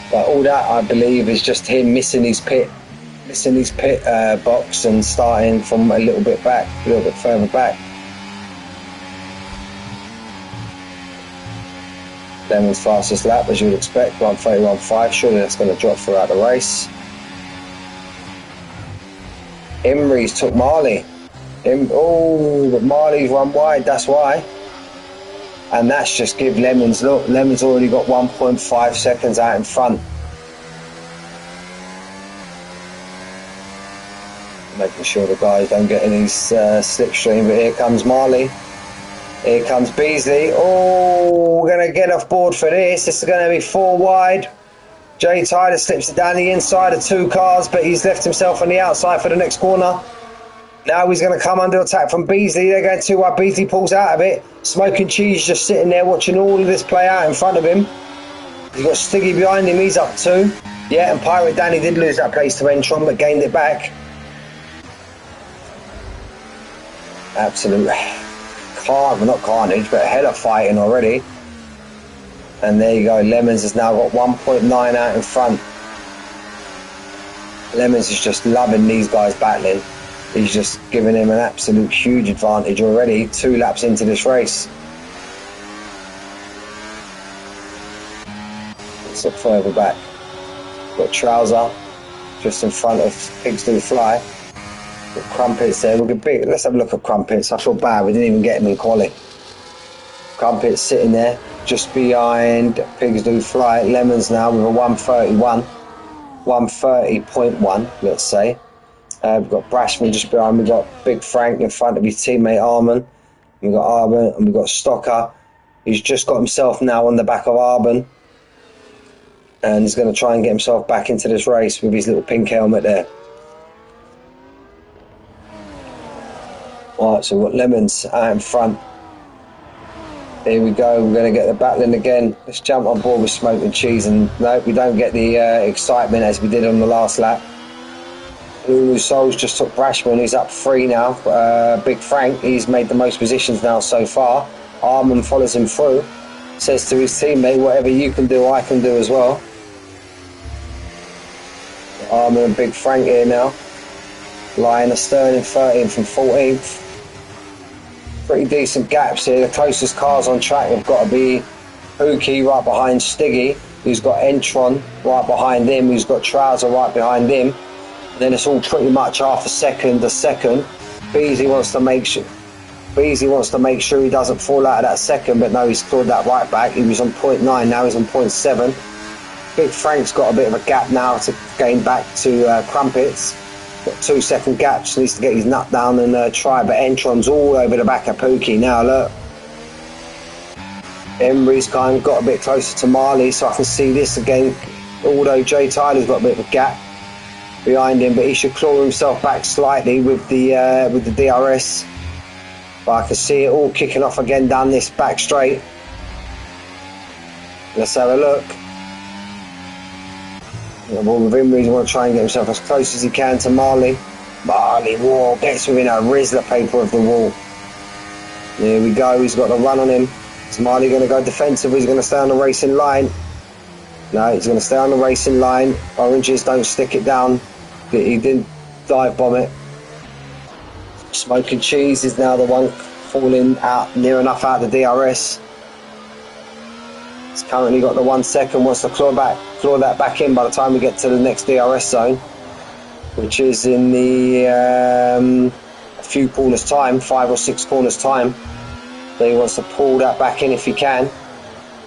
Speaker 1: But all that, I believe, is just him missing his pit box and starting from a little bit further back. Lemon's fastest lap, as you'd expect, 1:31.5. Surely that's going to drop throughout the race. Imre's took Marley. But Marley's run wide, that's why. And that's just give Lemons, look, Lemons already got 1.5 seconds out in front. Making sure the guys don't get in his slipstream, but here comes Marley. Here comes Beasley. Oh, we're going to get off board for this. This is going to be 4 wide. Jay Tyler slips it down the inside of 2 cars, but he's left himself on the outside for the next corner. Now he's going to come under attack from Beasley. They're going 2 wide. Beasley pulls out of it. Smoking Cheese just sitting there watching all of this play out in front of him. He's got Stiggy behind him. He's up 2. Yeah, and Pirate Danny did lose that place to Entron, but gained it back. Absolute not carnage, but a hell of fighting already. And there you go, Lemons has now got 1.9 out in front. Lemons is just loving these guys battling. He's just giving him an absolute huge advantage already, 2 laps into this race. Let's look further back. Got Trouser just in front of Pigs Do Fly. Got Crumpets there. Let's have a look at Crumpets. I feel bad, we didn't even get him in quali. Crumpets sitting there just behind Pigs Do Fly. Lemons now with a 131. 130.1, let's say. We've got Brashman just behind. We've got Big Frank in front of his teammate Arman. We've got Arban and we've got Stocker. He's just got himself now on the back of Arban. And he's going to try and get himself back into this race with his little pink helmet there. Alright, so we've got Lemons out in front. Here we go, we're going to get the battling again. Let's jump on board with Smoke and Cheese, and no, we don't get the excitement as we did on the last lap. Lulu Souls just took Brashman, he's up 3 now. Big Frank, he's made the most positions now so far. Arman follows him through, says to his teammate, whatever you can do, I can do as well. Arman and Big Frank here now. Lying astern in 13th from 14th. Pretty decent gaps here. The closest cars on track have got to be Pookie right behind Stiggy, who's got Entron right behind him, who's got Trouser right behind him. Then it's all pretty much half a second. Beasley wants to make sure he doesn't fall out of that second, but no, he's clawed that right back. He was on 0.9, now he's on 0.7. Big Frank's got a bit of a gap now to gain back to Crumpets. Got 2 second gaps, needs to get his nut down and try, but Entron's all over the back of Pookie now, look. Emery's kind of got a bit closer to Marley, so I can see this again, although Jay Tyler's got a bit of a gap behind him, but he should claw himself back slightly with the DRS. But I can see it all kicking off again down this back straight. Let's have a look. With Emery, he wants to try and get himself as close as he can to Marley. Marley, whoa, gets within a Rizzler paper of the wall. There we go, he's got the run on him. Is Marley going to go defensive, or he's going to stay on the racing line? No, he's going to stay on the racing line. Oranges don't stick it down. He didn't dive bomb it. Smoking Cheese is now the one falling out near enough out the DRS. He's currently got the 1 second, wants to claw that back in by the time we get to the next DRS zone, which is in the a few corners time, 5 or 6 corners time. So he wants to pull that back in if he can.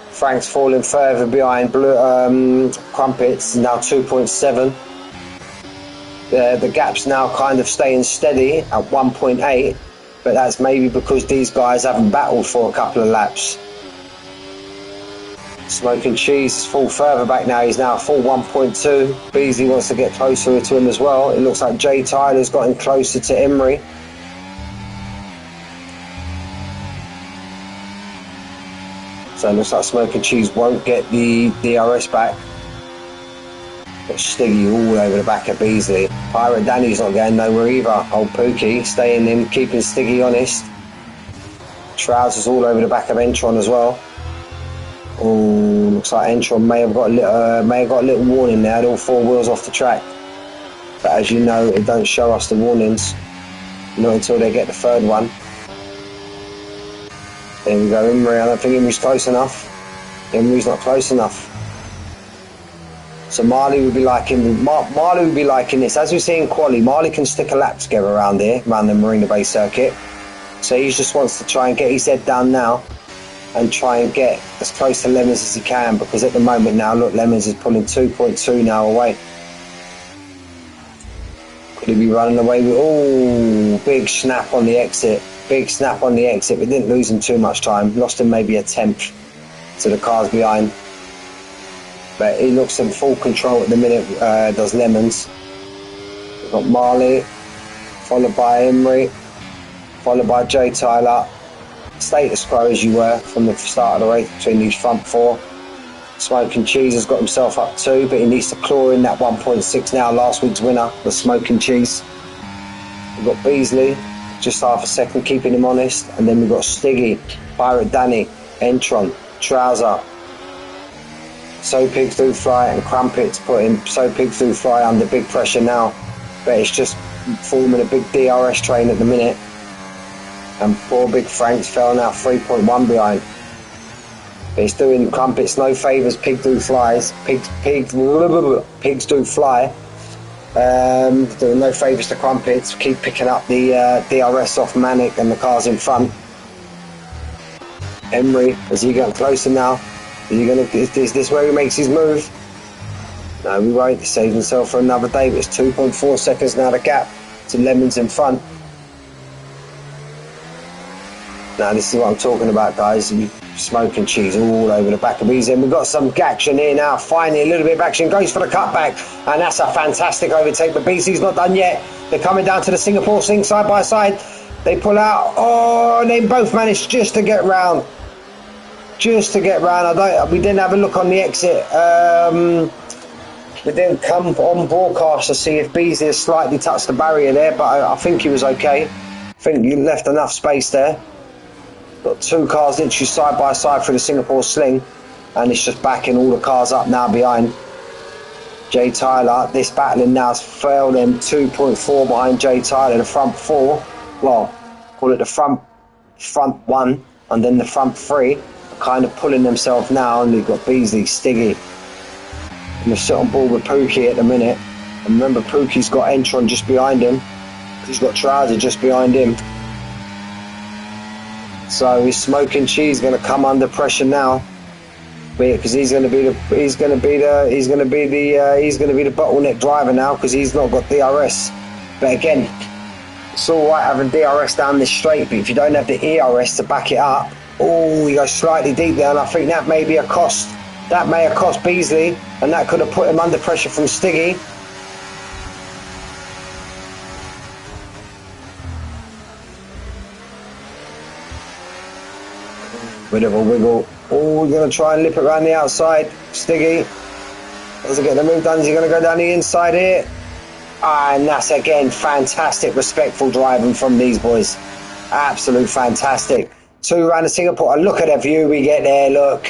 Speaker 1: Frank's falling further behind Crumpets, now 2.7. The gap's now kind of staying steady at 1.8, but that's maybe because these guys haven't battled for a couple of laps. Smoking Cheese is full further back now, he's now full 1.2. Beasley wants to get closer to him as well. It looks like Jay Tyler's got him closer to Emery. So it looks like Smoking Cheese won't get the DRS back. Got Stiggy all over the back of Beasley. Pirate Danny's not going nowhere either. Old Pookie staying in, keeping Stiggy honest. Trousers all over the back of Entron as well. Oh, looks like Entron may have got a little warning there. Had all 4 wheels off the track. But as you know, it don't show us the warnings. Not until they get the 3rd one. There we go, Emery. I don't think Emery's close enough. Emery's not close enough. So Marley would be liking this. As we see in quali, Marley can stick a lap together around here, around the Marina Bay circuit. So he just wants to try and get his head down now and try and get as close to Lemons as he can, because at the moment now, look, Lemons is pulling 2.2 now away. Could he be running away with... Oh, big snap on the exit. Big snap on the exit, but didn't lose him too much time. Lost him maybe a 10th to the cars behind. But he looks in full control at the minute, does Lemons. We've got Marley, followed by Emery, followed by Jay Tyler. Status quo as you were from the start of the race between these front 4. Smoking Cheese has got himself up 2, but he needs to claw in that 1.6 now. Last week's winner, the Smoking Cheese. We've got Beasley, just half a second, keeping him honest. And then we've got Stiggy, Pirate Danny, Entron, Trouser. So Pigs Do Fly and Crumpets putting So Pigs Do Fly under big pressure now, but it's just forming a big DRS train at the minute. And poor Big Frank's fell now 3.1 behind. But it's doing Crumpets no favours. Pigs Do Fly. Doing no favours to Crumpets. Keep picking up the DRS off Manic and the cars in front. Emery, as he getting closer now. Is this where he makes his move? No, we won't. He saves himself for another day, but it's 2.4 seconds now the gap to Lemons in front. Now this is what I'm talking about, guys. Smoking cheese all over the back of these. And we've got some action here now. Finally, a little bit of action. Goes for the cutback. And that's a fantastic overtake. But BC's not done yet. They're coming down to the Singapore Sling side by side. They pull out. Oh, and they both managed just to get round. Just to get round. We didn't have a look on the exit. We didn't come on broadcast to see if Beasley has slightly touched the barrier there, but I think he was okay. I think he left enough space there. Got two cars literally side by side through the Singapore Sling, and it's just backing all the cars up now behind. Jay Tyler, this battling now has failed them 2.4 behind Jay Tyler, the front four. Well, call it the front one, and then the front three. Kind of pulling themselves now, and we've got Beasley, Stiggy, and they're sit on board with Pookie at the minute. And remember, Pookie's got Entron just behind him. He's got Trouser just behind him. So his Smoking Cheese going to come under pressure now, because he's going to be the bottleneck driver now, because he's not got DRS. But again, it's all right having DRS down this straight, but if you don't have the ERS to back it up. Oh, he goes slightly deep there, and I think that may be a cost. That may have cost Beasley, and that could have put him under pressure from Stiggy. Bit of a wiggle. Oh, we're going to try and lip it around the outside. Stiggy doesn't get the move done. Is he going to go down the inside here? And that's again fantastic, respectful driving from these boys. Absolute fantastic. Two round of Singapore. And look at the view we get there. Look,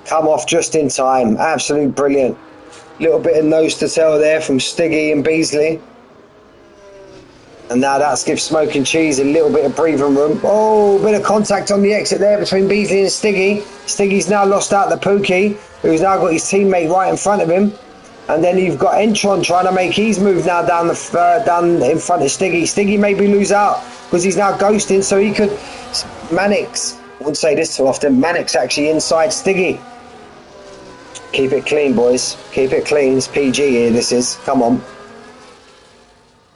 Speaker 1: come off just in time. Absolute brilliant. Little bit of nose to tail there from Stiggy and Beasley. And now that's gives Smoking Cheese a little bit of breathing room. Oh, bit of contact on the exit there between Beasley and Stiggy. Stiggy's now lost out the Pookie, who's now got his teammate right in front of him. And then you've got Entron trying to make his move now down in front of Stiggy. Stiggy maybe lose out because he's now ghosting, so he could... Mannix, I wouldn't say this too often, Mannix actually inside Stiggy. Keep it clean, boys. Keep it clean. It's PG here, this is. Come on.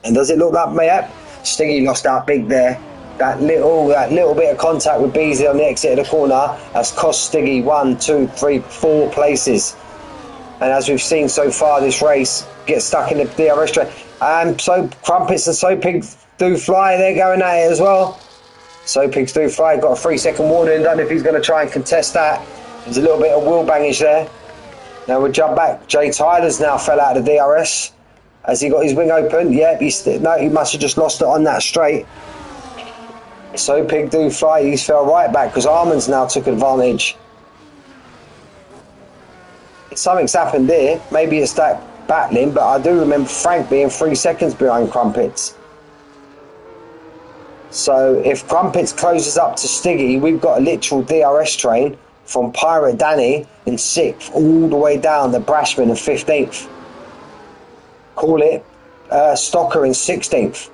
Speaker 1: And does it look like Mayap? Stiggy lost out big there. That little bit of contact with Beasley on the exit of the corner has cost Stiggy 1, 2, 3, 4 places. And as we've seen so far this race, get stuck in the DRS track. And so Crumpets and So Pigs Do Fly, they're going at it as well. So Pigs Do Fly got a 3-second warning. Don't know if he's going to try and contest that. There's a little bit of wheel bangage there. Now we'll jump back. Jay Tyler's now fell out of the DRS. Has he got his wing open? Yep, no, he must have just lost it on that straight. So Pig Do Fly, he's fell right back because Armands now took advantage. Something's happened there. Maybe it's that battling, but I do remember Frank being 3 seconds behind Crumpets. So if Crumpets closes up to Stiggy, we've got a literal DRS train from Pirate Danny in 6th all the way down to Brashman in 15th. Call it Stocker in 16th.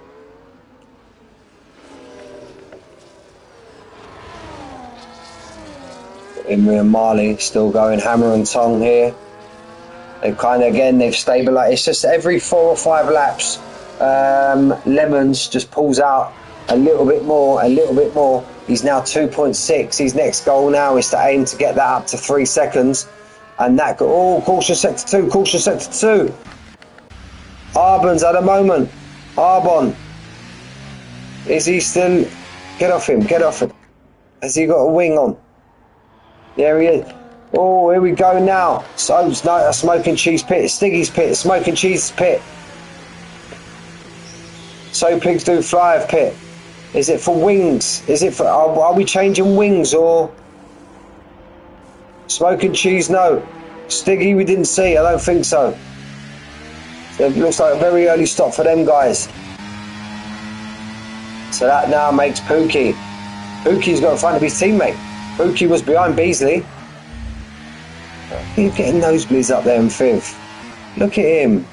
Speaker 1: Imri and Marley still going hammer and tong here. They've kind of, again, they've stabilised. It's just every 4 or 5 laps, Lemons just pulls out a little bit more, a little bit more. He's now 2.6. His next goal now is to aim to get that up to 3 seconds. And that, oh, caution sector 2, caution sector 2. Arbon's at the moment. Arbon. Is he still... Get off him, get off him. Has he got a wing on? There he is. Oh, here we go now. So, no, a Smoking Cheese pit. Stiggy's pit. Smoking Cheese pit. So Pigs Do Fly pit. Is it for wings? Is it for... Are we changing wings or... Smoking Cheese, no. Stiggy, we didn't see. I don't think so. So it looks like a very early stop for them guys. So that now makes Pookie. Pookie's got in front of his teammate. Pookie was behind Beasley. He's getting nosebleeds up there in fifth. Look at him.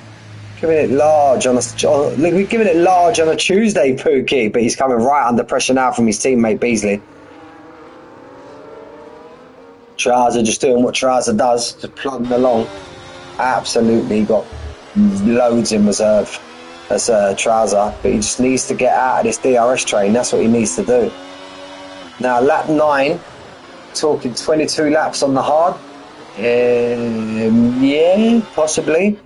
Speaker 1: Giving it large on a Tuesday, Pookie, but he's coming right under pressure now from his teammate Beasley. Trouser just doing what Trouser does, just plodding along. Absolutely got loads in reserve as Trouser, but he just needs to get out of this DRS train. That's what he needs to do. Now lap 9, talking 22 laps on the hard. Yeah, possibly.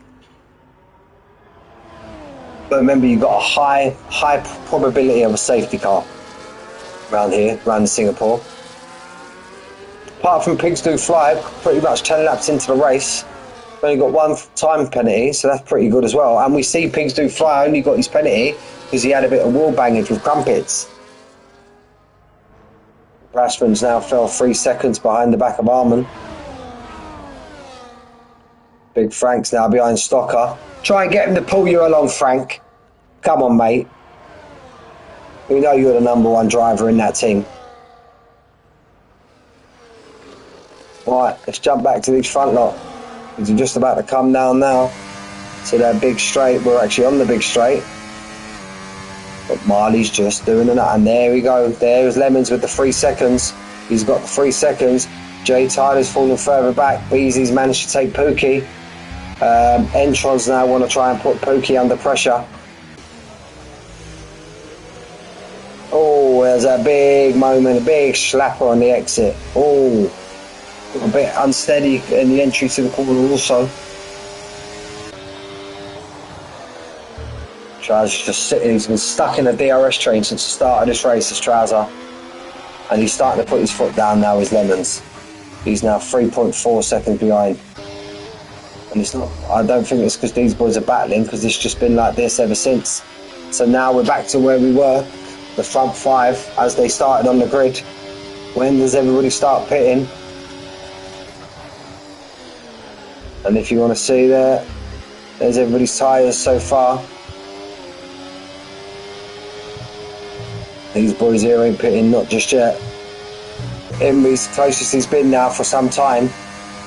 Speaker 1: But remember, you've got a high probability of a safety car around here, around Singapore. Apart from Pigs Do Fly, pretty much 10 laps into the race, only got 1 time penalty, so that's pretty good as well. And we see Pigs Do Fly only got his penalty because he had a bit of wall bangage with crumpets. Rashman's now fell 3 seconds behind the back of Arman. Big Frank's now behind Stocker. Try and get him to pull you along, Frank. Come on, mate. We know you're the #1 driver in that team. Right, let's jump back to these front lot. Because we're just about to come down now to that big straight. We're actually on the big straight. But Marley's just doing it. And there we go. There's Lemons with the 3 seconds. He's got the 3 seconds. Jay Tyler's falling further back. Beasley's managed to take Pookie. Entrons now want to try and put Pookie under pressure. Oh, there's a big moment, a big slapper on the exit. Oh, a bit unsteady in the entry to the corner also. Trouser's just sitting, he's been stuck in a DRS train since the start of this race, this Trouser. And he's starting to put his foot down now, his Lemons. He's now 3.4 seconds behind. And it's not, I don't think it's because these boys are battling, because it's just been like this ever since. So now we're back to where we were, the front 5, as they started on the grid. When does everybody start pitting? And if you want to see there, there's everybody's tyres so far. These boys here ain't pitting, not just yet. Emery's closest he's been now for some time.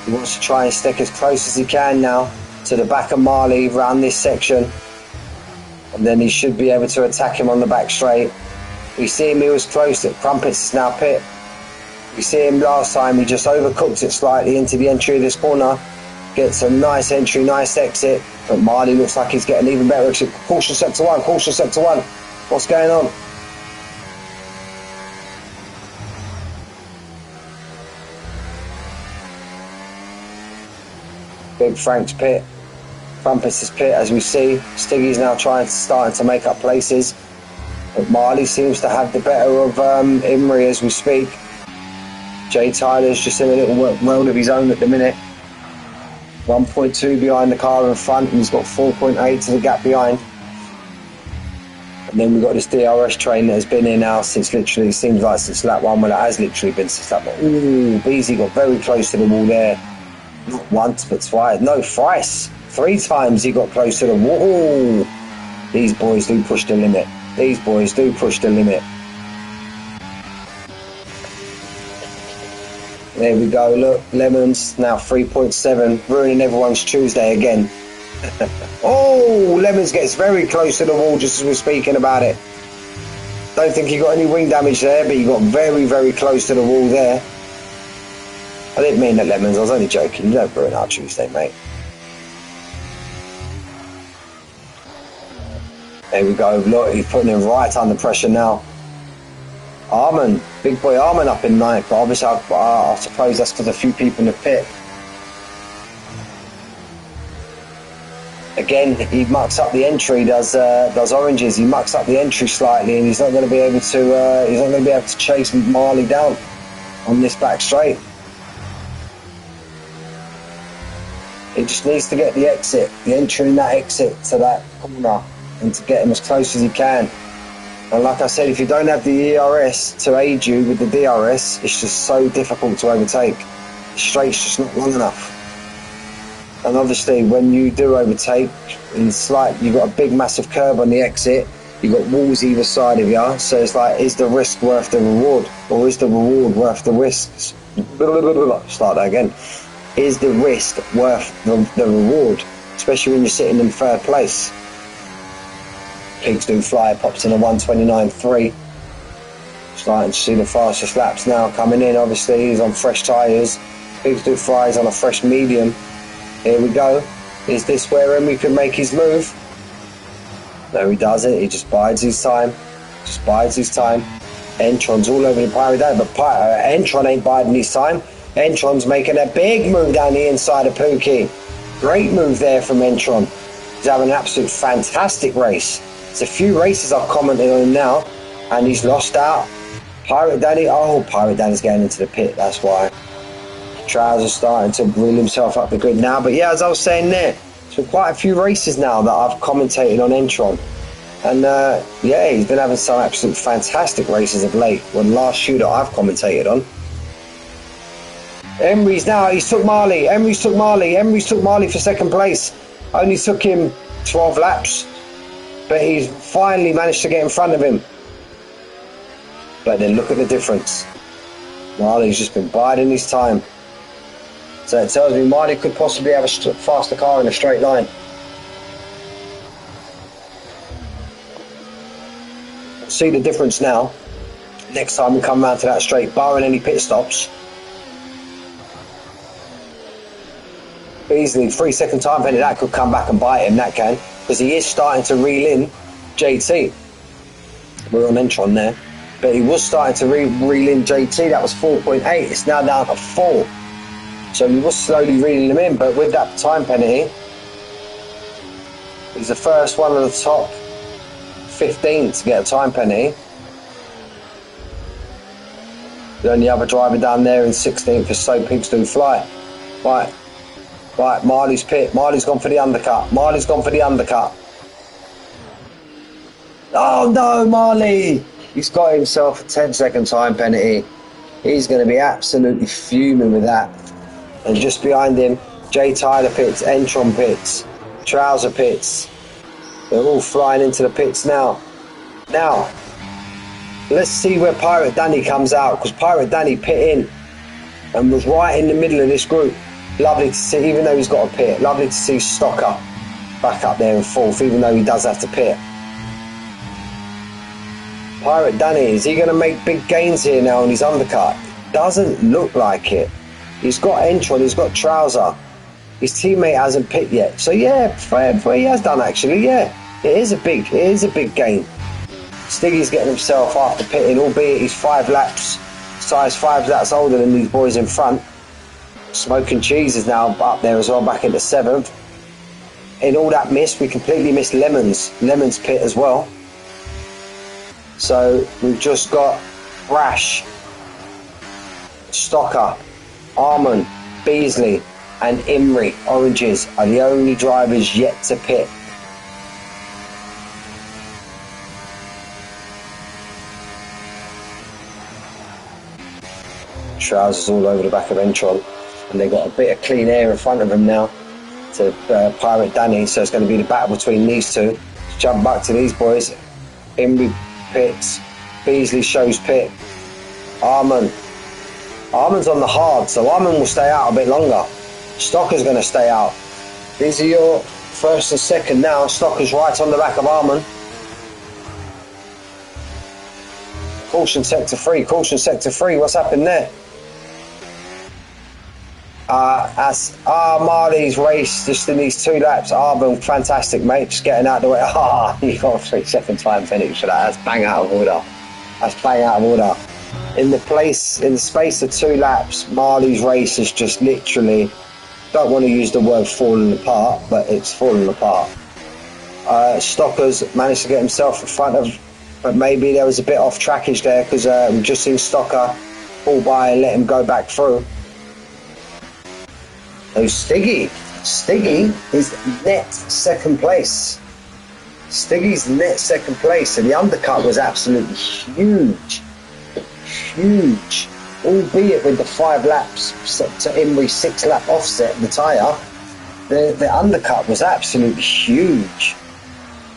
Speaker 1: He wants to try and stick as close as he can now to the back of Marley around this section. And then he should be able to attack him on the back straight. We see him, he was close, that Crumpets is now pit. We see him last time, he just overcooked it slightly into the entry of this corner. Gets a nice entry, nice exit. But Marley looks like he's getting even better exit. Caution sector 1, caution sector 1. What's going on? Big Frank's pit. Crumpets is pit, as we see. Stiggy's now starting to make up places. But Marley seems to have the better of Imri as we speak. Jay Tyler's just in a little world of his own at the minute. 1.2 behind the car in front, and he's got 4.8 to the gap behind. And then we've got this DRS train that has been here now since literally, seems like since lap 1. Well, it has literally been since lap 1. Ooh, Beasley got very close to the wall there. Not once, but twice. No, thrice. 3 times he got close to the wall. These boys do push the limit. These boys do push the limit. There we go, look, Lemons now 3.7, ruining everyone's Tuesday again. Oh, Lemons gets very close to the wall just as we're speaking about it. Don't think he got any wing damage there, but he got very, very close to the wall there. I didn't mean that, Lemons, I was only joking. You don't ruin our Tuesday, mate. There we go, look, he's putting him right under pressure now. Arman, big boy Arman up in 9th, but obviously I suppose that's because a few people in the pit. Again, he mucks up the entry, does Oranges. He mucks up the entry slightly, and he's not going to be able to chase Marley down on this back straight. He just needs to get the exit, the entry in that exit to that corner, and to get him as close as he can. And like I said, if you don't have the ERS to aid you with the DRS, it's just so difficult to overtake. The straight's just not long enough. And obviously when you do overtake, it's like you've got a big massive curb on the exit, you've got walls either side of you, so it's like, is the risk worth the reward, or is the reward worth the risks? Start that again. Is the risk worth the reward, especially when you're sitting in third place? Pigs Do Fly pops in a 1:29.3. Starting to see the fastest laps now coming in. Obviously he's on fresh tyres. Pigs Do Fly is on a fresh medium. Here we go. Is this where Emery can make his move? No, he doesn't. He just bides his time. Just bides his time. Entron's all over the Pirate Danny, but Entron ain't biding his time. Entron's making a big move down the inside of Pookie. Great move there from Entron. He's having an absolute fantastic race. There's a few races I've commented on him now, and he's lost out. Pirate Danny, oh, Pirate Danny's getting into the pit, that's why. Trousers starting to reel himself up the grid now. But yeah, as I was saying there, it's been quite a few races now that I've commentated on Entron. And yeah, he's been having some absolute fantastic races of late. Well, the last few that I've commentated on. Emery's now, he's took Marley. Emery's took Marley for second place. Only took him 12 laps. But he's finally managed to get in front of him. But then look at the difference. Marley's just been biding his time. So it tells me Marley could possibly have a faster car in a straight line. See the difference now. Next time we come round to that straight, barring any pit stops. Easily 3-second time penalty, that could come back and bite him, that can. Because he is starting to reel in JT. We're on Entron there. But he was starting to reel in JT, that was 4.8. It's now down to 4. So he was slowly reeling him in, but with that time penalty, he's the first one of the top 15 to get a time penalty. The only other driver down there in 16th is So Pigs Do Fly. Right, Marley's pit. Marley's gone for the undercut. Oh no, Marley! He's got himself a 10-second time penalty. He's going to be absolutely fuming with that. And just behind him, J Tyler pits, Entron pits, Trouser pits. They're all flying into the pits now. Now, let's see where Pirate Danny comes out, because Pirate Danny pit in and was right in the middle of this group. Lovely to see, even though he's got a pit. Lovely to see Stocker back up there in fourth, even though he does have to pit. Pirate Danny, is he going to make big gains here now on his undercut? Doesn't look like it. He's got Entron, he's got Trouser. His teammate hasn't pit yet. So yeah, he has done actually, yeah. It is a big gain. Stiggy's getting himself after pitting, albeit he's 5 laps, size 5 laps older than these boys in front. Smoking Cheese is now up there as well, back into 7th. In all that miss, we completely missed Lemon's pit as well. So we've just got Rash, Stocker, Armand, Beasley and Imrie, Oranges, are the only drivers yet to pit. Trousers all over the back of Entron, and they've got a bit of clean air in front of them now to Pirate Danny, so it's going to be the battle between these two. Let's jump back to these boys. Imrie pits, Beasley shows pit, Armand's on the hard, so Armand will stay out a bit longer. Stocker's going to stay out. These are your first and second now. Stocker's right on the back of Armand. Caution sector 3, what's happened there? Marley's race just in these 2 laps. Armand, fantastic mate, just getting out of the way. You got a 3-second time finish for that. That's bang out of order. In the space of 2 laps, Marley's race is just literally, don't want to use the word falling apart, but it's falling apart. Stocker's managed to get himself in front of, but maybe there was a bit off trackage there, because we've just seen Stocker fall by and let him go back through. So Stiggy is net second place. Stiggy's net second place, and the undercut was absolutely huge, albeit with the 5 laps to Imrie's 6-lap offset of the tyre. The undercut was absolutely huge.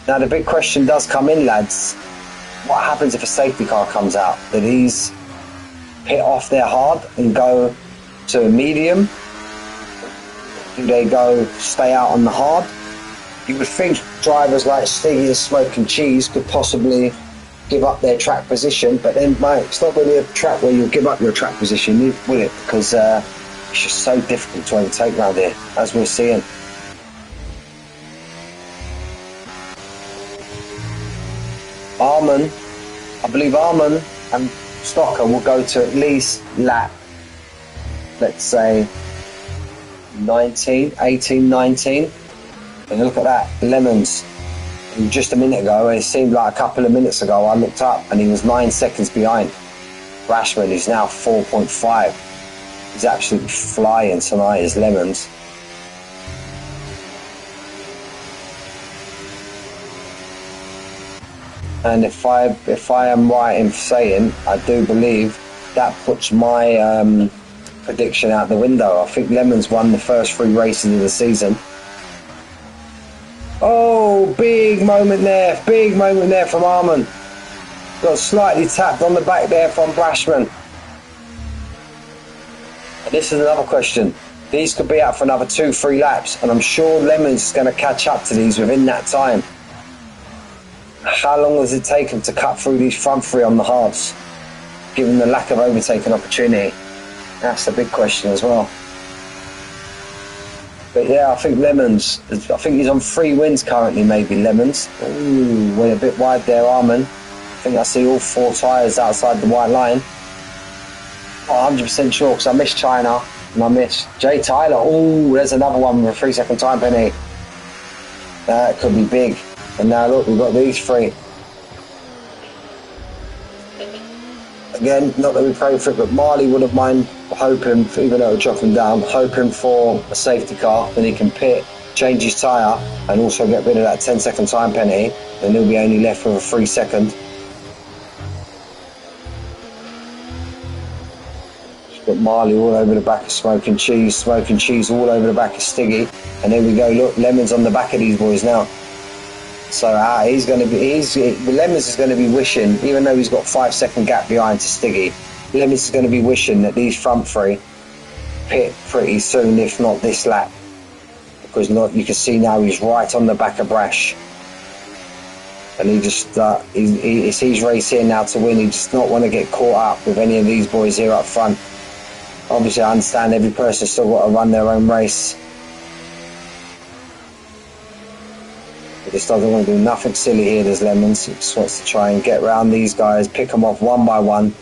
Speaker 1: Now the big question does come in, lads. What happens if a safety car comes out? Do these pit off their hard and go to a medium? Do they go stay out on the hard? You would think drivers like Stiggy and Smoke and Cheese could possibly give up their track position, but then, mate, it's not really a track where you'll give up your track position, will it? Because it's just so difficult to overtake around here, as we're seeing. I believe Arman and Stocker will go to at least lap, let's say, 18, 19. And look at that, Lemons. Just a minute ago, it seemed like a couple of minutes ago, I looked up and he was 9 seconds behind. Rashman is now 4.5. He's absolutely flying tonight, is Lemons. And if I am right in saying, I do believe that puts my prediction out the window. I think Lemons won the first 3 races of the season. Oh, big moment there from Arman. Got slightly tapped on the back there from Brashman. And this is another question. These could be out for another 2-3 laps, and I'm sure Lemons is going to catch up to these within that time. How long does it take him to cut through these front 3 on the hards, given the lack of overtaking opportunity? That's the big question as well. But yeah, I think Lemons, I think he's on 3 wins currently, maybe, Lemons. Ooh, went a bit wide there, Arman. I think I see all 4 tyres outside the white line. Not 100% sure, because I missed China and I missed Jay Tyler. Ooh, there's another one with a 3-second time penny. That could be big. And now look, we've got these 3. Again, not that we pray for it, but Marley wouldn't mind hoping, even though it'll drop him down, hoping for a safety car, then he can pit, change his tyre, and also get rid of that 10-second time penalty. Then he'll be only left with a 3-second. Just got Marley all over the back of Smoke and Cheese all over the back of Stiggy. And there we go, look, Lemons on the back of these boys now. So Lemons is going to be wishing, even though he's got 5-second gap behind to Stiggy, Lemons is going to be wishing that these front 3 pit pretty soon, if not this lap. Because you can see now he's right on the back of Brash. And he just, it's his race here now to win. He does not want to get caught up with any of these boys here up front. Obviously, I understand every person's still got to run their own race. He just doesn't want to do nothing silly here, does Lemons. He just wants to try and get around these guys, pick them off one by one.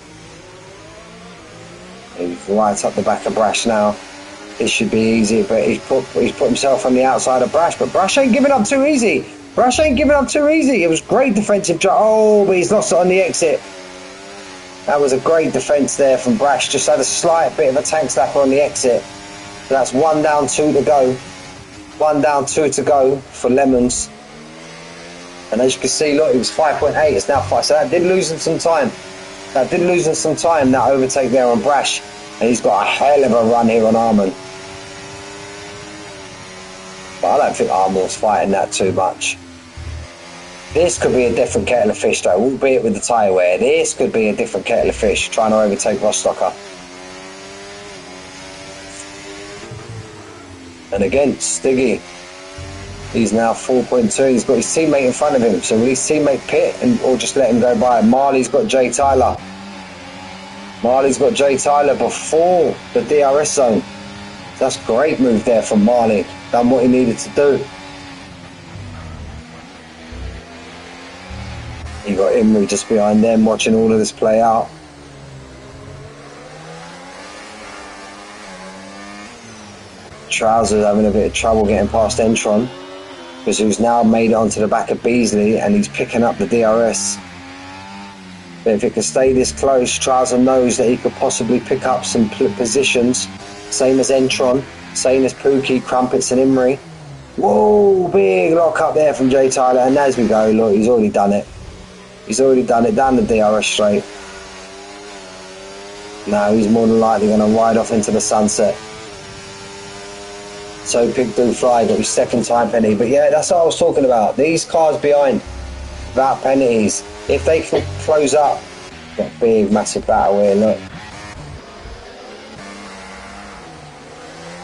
Speaker 1: He's right up the back of Brash now. This should be easy, but he's put himself on the outside of Brash, but Brash ain't giving up too easy. It was great defensive job. Oh, but he's lost it on the exit. That was a great defence there from Brash. Just had a slight bit of a tank slapper on the exit. So that's 1 down, 2 to go. 1 down, 2 to go for Lemons. And as you can see, look, it was 5.8, it's now 5. So that did lose him some time. That overtake there on Brash. And he's got a hell of a run here on Arman. But I don't think Arman's fighting that too much. This could be a different kettle of fish though, albeit with the tyre wear. This could be a different kettle of fish, trying to overtake Rostocker. And again, Stiggy. He's now 4.2. He's got his teammate in front of him. So will his teammate pit or just let him go by? Marley's got Jay Tyler. Before the DRS zone. That's a great move there from Marley. Done what he needed to do. You got Imrie just behind them, watching all of this play out. Trousers having a bit of trouble getting past Entron, because he's now made it onto the back of Beasley and he's picking up the DRS. But if it can stay this close, Trouser knows that he could possibly pick up some positions, same as Entron, same as Pookie, Crumpets and Imrie. Whoa, big lock up there from Jay Tyler, and as we go, look, he's already done it. Down the DRS straight. Now he's more than likely going to ride off into the sunset. So Pig Do Fly got his second time penalty. But yeah, that's what I was talking about. These cars behind, without penalties, if they can close up, got a big, massive battle here, look.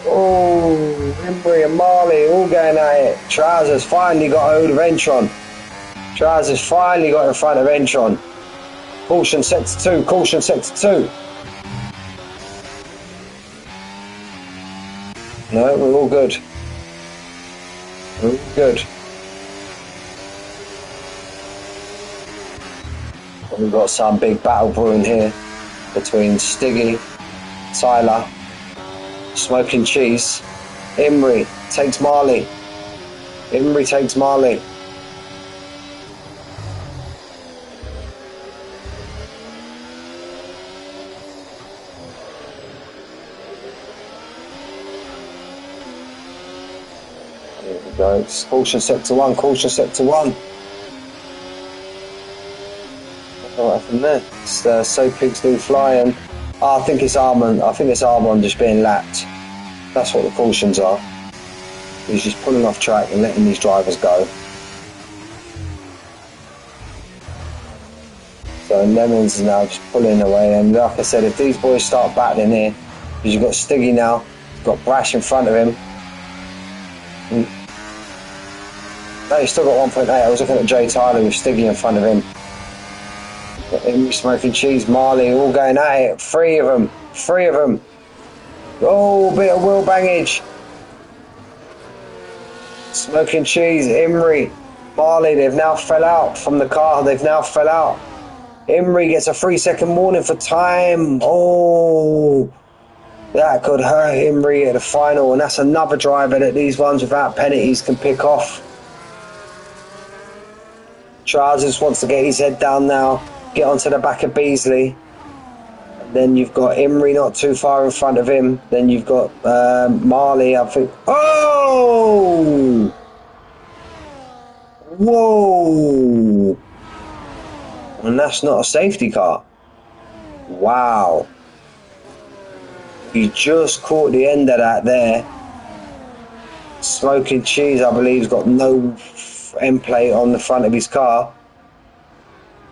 Speaker 1: Oh, Embry and Marley all going at it. Trousers finally got hold of Entron. Trousers finally got in front of Entron. Caution sector 2, caution sector 2. No, we're all good. We're all good. We've got some big battle brewing here between Stiggy, Tyler, Smoking Cheese. Imri takes Marley. Imri takes Marley. There we go. It's caution sector 1, caution sector 1. What happened there? It's So Pigs Do Fly, and I think it's Armand. I think it's Armand just being lapped. That's what the cautions are. He's just pulling off track and letting these drivers go. So Lemons is now just pulling away, and like I said, if these boys start battling here, because you've got Stiggy now, you've got Brash in front of him. No, he's still got 1.8. I was looking at Jay Tyler with Stiggy in front of him. Smoking Cheese, Marley, all going at it. Three of them. Oh, bit of wheel bangage. Smoking Cheese, Imri, Marley, they've now fell out from the car. Imri gets a 3-second warning for time. Oh, that could hurt Imri at the final, and that's another driver that these ones without penalties can pick off. Trousers wants to get his head down now. Get onto the back of Beasley. And then you've got Imri not too far in front of him. Then you've got Marley, I think. Oh! Whoa! And that's not a safety car. Wow. You just caught the end of that there. Smoking Cheese, I believe, has got no end plate on the front of his car.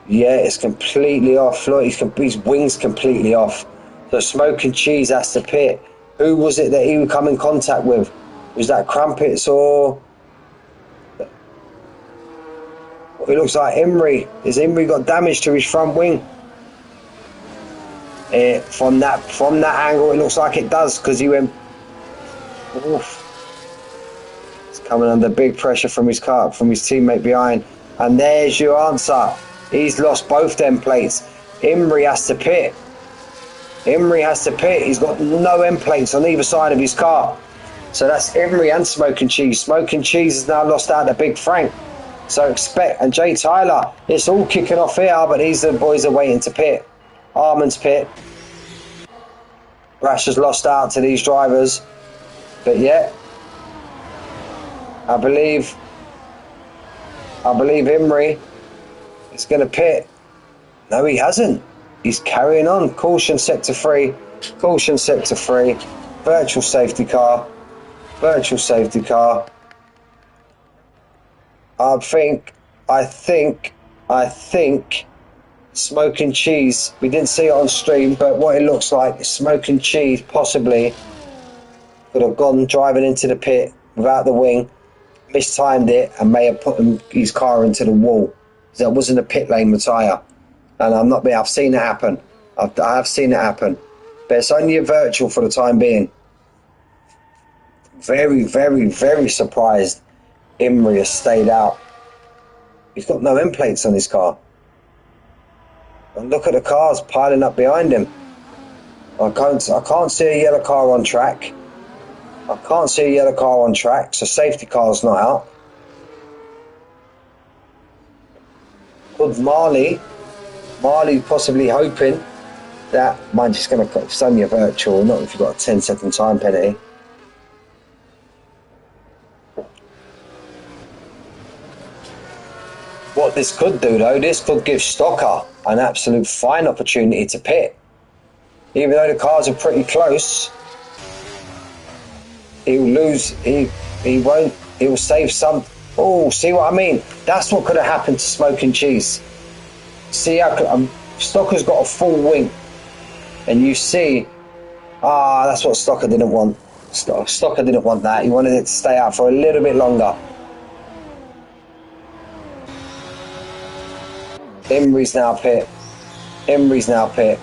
Speaker 1: Yeah, it's completely off. Look, his wing's completely off. So Smoking Cheese has to pit. Who was it that he would come in contact with? Was that Crumpets or... It looks like Imri. Has Imri got damage to his front wing? From that angle, it looks like it does, because he went... Oof. It's coming under big pressure from his car, from his teammate behind. And there's your answer. He's lost both them plates. Imri has to pit. He's got no end plates on either side of his car. So that's Imri and Smoking Cheese. Smoking Cheese has now lost out to Big Frank. So expect, and Jay Tyler, it's all kicking off here, but these are the boys are waiting to pit. Armand's pit. Rash has lost out to these drivers. But yeah, I believe Imri is going to pit. No, he hasn't. He's carrying on. Caution sector 3. Caution sector 3. Virtual safety car. Virtual safety car. I think Smoking Cheese, we didn't see it on stream, but what it looks like, Smoking Cheese possibly could have gone driving into the pit without the wing, mistimed it, and may have put his car into the wall. That wasn't a pit lane with tyre. And I've seen it happen. I have seen it happen. But it's only a virtual for the time being. Very, very, very surprised Imri has stayed out. He's got no end plates on his car. And look at the cars piling up behind him. I can't see a yellow car on track. So safety car's not out. Could Marley possibly hoping that mine's just going to, it's only a virtual, not if you've got a 10-second time penalty. What this could do though, this could give Stocker an absolute fine opportunity to pit. Even though the cars are pretty close. He'll lose. He won't. He'll save some. Oh, see what I mean? That's what could have happened to Smoking Cheese. See how Stocker's got a full wing, and you see, that's what Stocker didn't want. Stocker didn't want that. He wanted it to stay out for a little bit longer. Imri's now pit. Imri's now pit.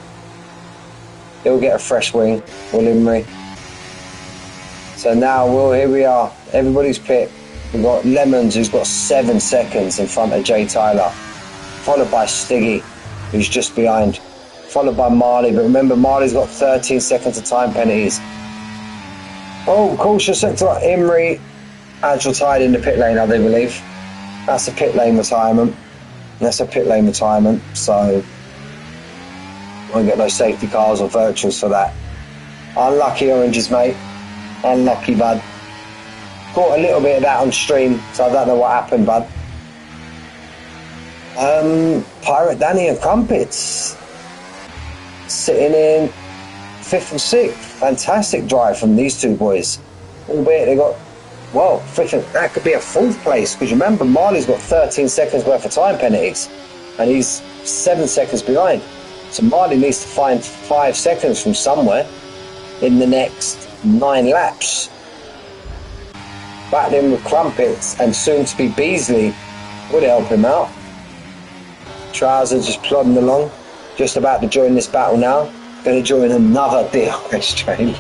Speaker 1: He'll get a fresh wing, will Imri? So now, here we are. Everybody's pit. We've got Lemons, who's got 7 seconds in front of Jay Tyler, followed by Stiggy, who's just behind, followed by Marley. But remember, Marley's got 13 seconds of time penalties. Oh, cautious sector. Imri has retired in the pit lane, I do believe. That's a pit lane retirement. That's a pit lane retirement. So, won't get no safety cars or virtuals for that. Unlucky oranges, mate. Unlucky, bud. Caught a little bit of that on stream, so I don't know what happened, bud. Pirate Danny and Crumpets sitting in 5th and 6th. Fantastic drive from these two boys. Albeit they got, well, freaking, that could be a 4th place, because remember, Marley's got 13 seconds worth of time penalties, and he's 7 seconds behind. So Marley needs to find 5 seconds from somewhere in the next 9 laps. Battling with Crumpets and soon to be Beasley would help him out. Trouser just plodding along, just about to join this battle now. Going to join another DRS train.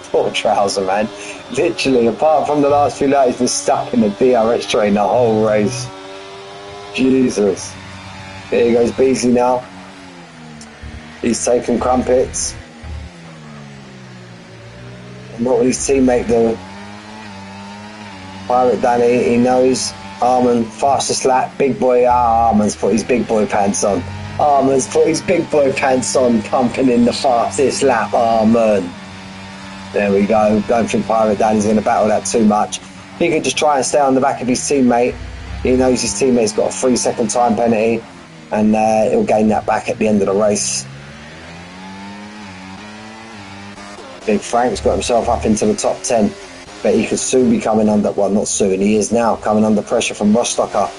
Speaker 1: Poor Trouser, man. Literally, apart from the last few laps, he's been stuck in the DRS train the whole race. Jesus. There goes Beasley now. He's taking Crumpets. And what will his teammate do? Pirate Danny, he knows. Armand, fastest lap, big boy. Armand's put his big boy pants on. Armand's put his big boy pants on, pumping in the fastest lap. Armand. There we go. Don't think Pirate Danny's going to battle that too much. He could just try and stay on the back of his teammate. He knows his teammate's got a 3-second time penalty, and he'll gain that back at the end of the race. Big Frank's got himself up into the top 10. But he could soon be coming under, well, not soon, he is now coming under pressure from Rostocker.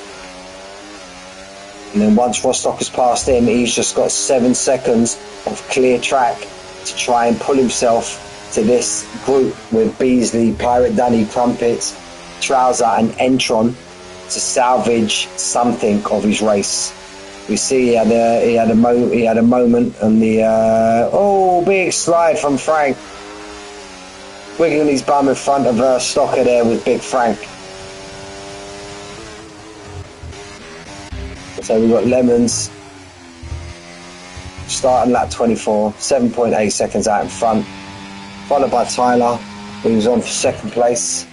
Speaker 1: And then once Rostocker's past him, he's just got 7 seconds of clear track to try and pull himself to this group with Beasley, Pirate Danny, Crumpets, Trouser and Entron to salvage something of his race. We see he had a moment on the big slide from Frank. Wiggling his bum in front of Stocker there with Big Frank. So we've got Lemons starting lap 24, 7.8 seconds out in front, followed by Tyler, who was on for 2nd place.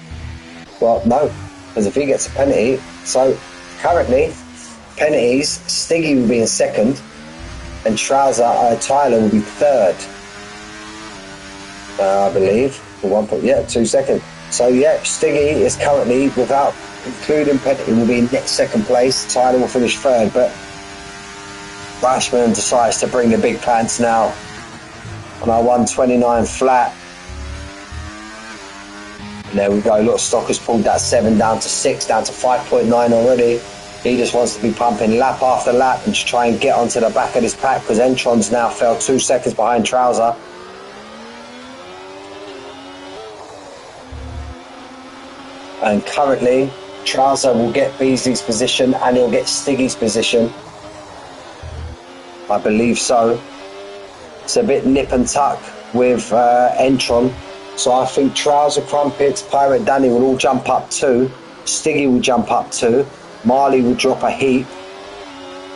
Speaker 1: Well, no, because if he gets a penalty, so currently penalties, Stiggy will be in 2nd, and Tyler will be 3rd, I believe. 2 seconds. So yeah, Stiggy is currently, without including penalty, will be in next 2nd place. Tyler will finish 3rd, but Rashman decides to bring the big pants now on our 129 flat. And there we go. Look, Stocker's pulled that 7 down to 6, down to 5.9 already. He just wants to be pumping lap after lap and just try and get onto the back of this pack, because Entron's now fell 2 seconds behind Trouser. And currently, Trouser will get Beasley's position and he'll get Stiggy's position. I believe so. It's a bit nip and tuck with Entron. So I think Trouser, Crumpets, Pirate Danny will all jump up 2. Stiggy will jump up 2. Marley will drop a heap.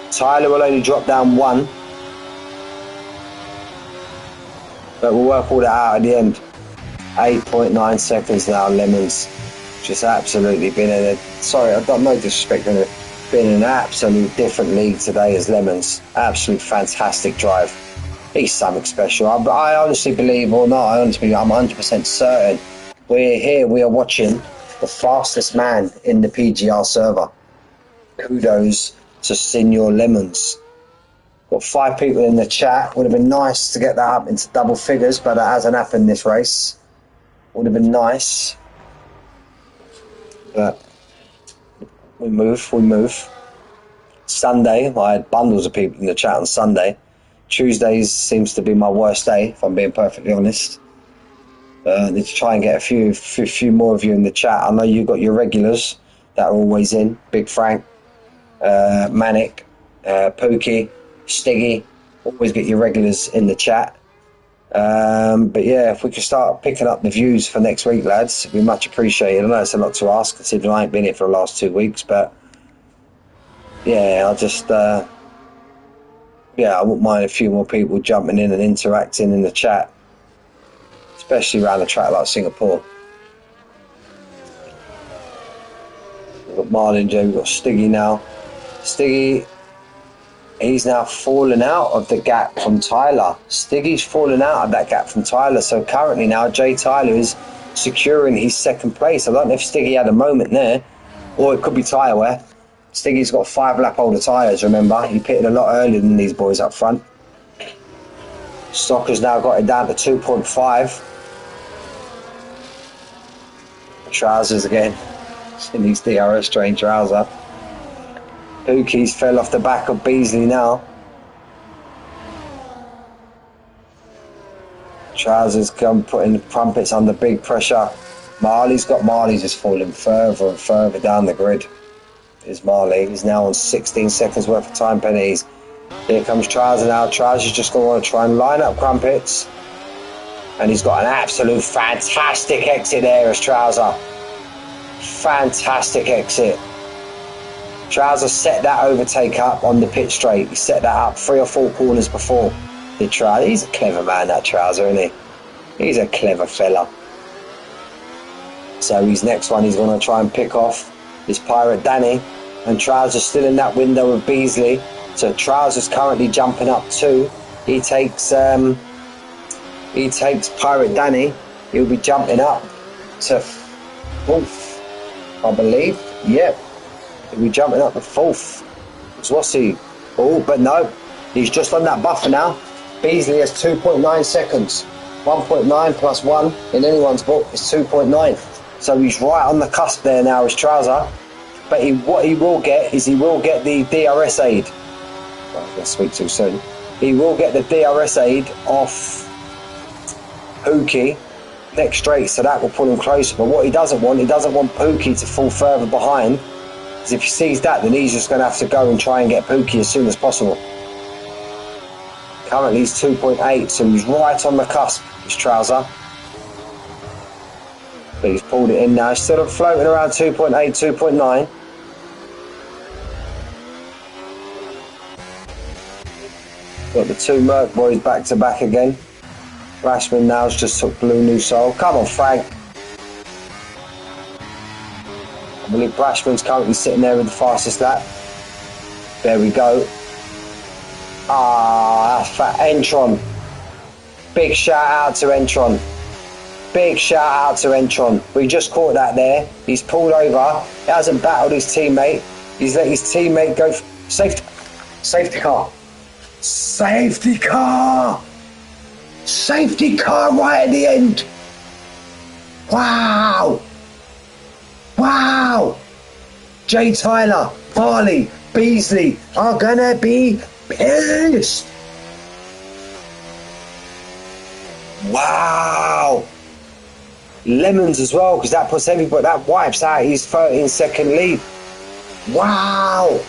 Speaker 1: Tyler will only drop down 1. But we'll work all that out at the end. 8.9 seconds now, Lemons. Just absolutely been in I've got no disrespect in it. Been in an absolute different league today as Lemons. Absolute fantastic drive. He's something special. I honestly believe, or not, I'm 100% certain. We are watching the fastest man in the PGR server. Kudos to Senior Lemons. Got 5 people in the chat. Would have been nice to get that up into double figures, but it hasn't happened this race. Would have been nice. But we move. Sunday, I had bundles of people in the chat on Sunday. Tuesdays seems to be my worst day, if I'm being perfectly honest. I need to try and get a few more of you in the chat. I know you've got your regulars that are always in. Big Frank, Manic, Pookie, Stiggy. Always get your regulars in the chat. But yeah, if we could start picking up the views for next week, lads, it'd be much appreciated. I know it's a lot to ask, considering I ain't been here for the last 2 weeks, but yeah, I'll just I wouldn't mind a few more people jumping in and interacting in the chat, especially around a track like Singapore. We've got Marlin Joe, we've got Stiggy now. Stiggy, he's now fallen out of the gap from Tyler. Stiggy's fallen out of that gap from Tyler. So currently now, Jay Tyler is securing his second place. I don't know if Stiggy had a moment there, or it could be tyre wear. Stiggy's got 5 lap older tyres, remember. He pitted a lot earlier than these boys up front. Stocker's now got it down to 2.5. Trousers again. In his DRS train trouser. Pookie's fell off the back of Beasley now. Trousers come putting crumpets under big pressure. Marley's just falling further and further down the grid. Is Marley. He's now on 16 seconds worth of time penalties. Here comes Trouser now. Trouser's just going to want to try and line up crumpets. And he's got an absolute fantastic exit there as Trouser. Fantastic exit. Trouser set that overtake up on the pit straight. He set that up 3 or 4 corners before. He's a clever man, that Trouser, isn't he? He's a clever fella. So his next one he's going to try and pick off is Pirate Danny, and Trouser's still in that window of Beasley. So Trouser's currently jumping up 2. He takes Pirate Danny. He'll be jumping up to 4th, I believe. Yep, he'll be jumping up to 4th. So what's he? Oh, but no, he's just on that buffer now. Beasley has 2.9 seconds. 1.9 plus 1 in anyone's book is 2.9. So he's right on the cusp there now as Trouser. But what he will get is he will get the DRS aid. Well, I'm going to speak too soon. He will get the DRS aid off Pookie next straight, so that will pull him closer. But what he doesn't want Pookie to fall further behind. Because if he sees that, then he's just going to have to go and try and get Pookie as soon as possible. Currently he's 2.8, so he's right on the cusp, his Trouser. But he's pulled it in now. He's still floating around 2.8, 2.9. Got the 2 Merc boys back to back again. Rashman now's just took Blue New Soul. Come on, Frank. I believe Brashman's currently sitting there with the fastest lap. There we go. That's fat. Entron. Big shout out to Entron. Big shout out to Entron. We just caught that there. He's pulled over. He hasn't battled his teammate. He's let his teammate go. Safety car. Safety car. Safety car right at the end. Wow. Wow. Jay Tyler, Farley, Beasley are gonna be pissed. Wow. Lemons as well, because that puts everybody, that wipes out his 13-second lead. Wow.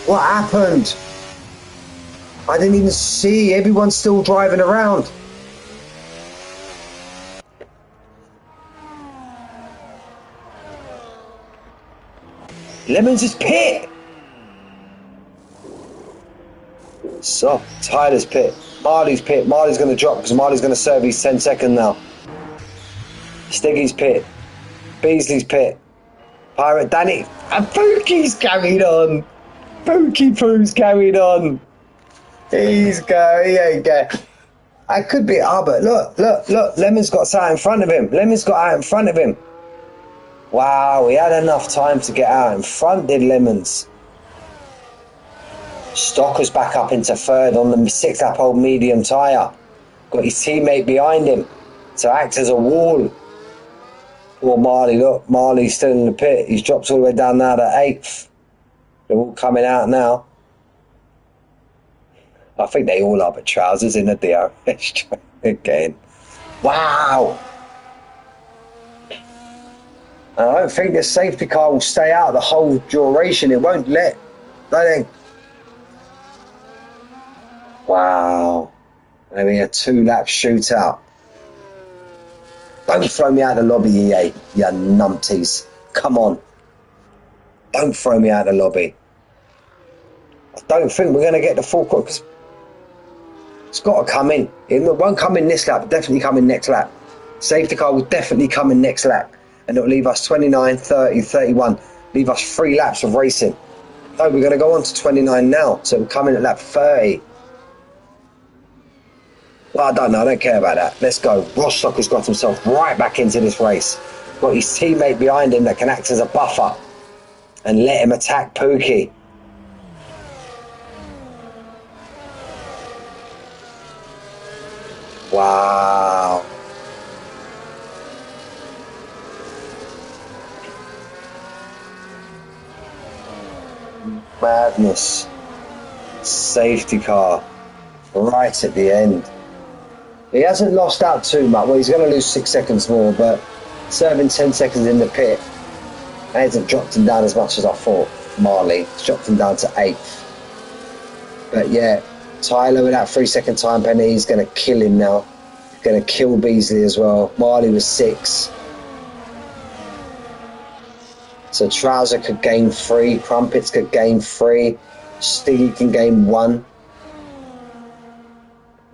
Speaker 1: What happened? I didn't even see. Everyone's still driving around. Lemons is pit. So, Tyler's pit. Marley's pit. Marley's going to drop because Marley's going to serve his 10 second now. Stiggy's pit. Beasley's pit. Pirate Danny. And Pookie's carried on. Pookie Poo's carried on. He's going. He ain't going. I could be. But look. Lemon's got out in front of him. Lemon's got out in front of him. Wow, he had enough time to get out in front, did Lemons. Stocker's back up into 3rd on the 6 lap old medium tyre. Got his teammate behind him. to act as a wall. Poor Marley, look, Marley's still in the pit. He's dropped all the way down now to 8th. They're all coming out now. I think they all are, but Trousers in the DRS again. Wow! I don't think the safety car will stay out the whole duration. It won't let. Don't think. Wow. Maybe a 2-lap shootout. Don't throw me out of the lobby, EA, you numpties. Come on. Don't throw me out of the lobby. I don't think we're going to get the full court because it's got to come in. It won't come in this lap, definitely come in next lap. Safety car will definitely come in next lap. And it'll leave us 29, 30, 31. Leave us 3 laps of racing. No, we're going to go on to 29 now. So we'll come in at lap 30. Well, I don't know. I don't care about that. Let's go. Rostocker's got himself right back into this race. Got his teammate behind him that can act as a buffer and let him attack Pookie. Wow. Madness. Safety car right at the end. He hasn't lost out too much. Well, he's going to lose 6 seconds more, but serving 10 seconds in the pit hasn't dropped him down as much as I thought. Marley, it's dropped him down to 8th. But yeah, Tyler with that 3-second time penalty, he's going to kill him now. Going to kill Beasley as well. Marley was 6. So Trouser could gain 3, Crumpets could gain 3, Stiggy can gain 1.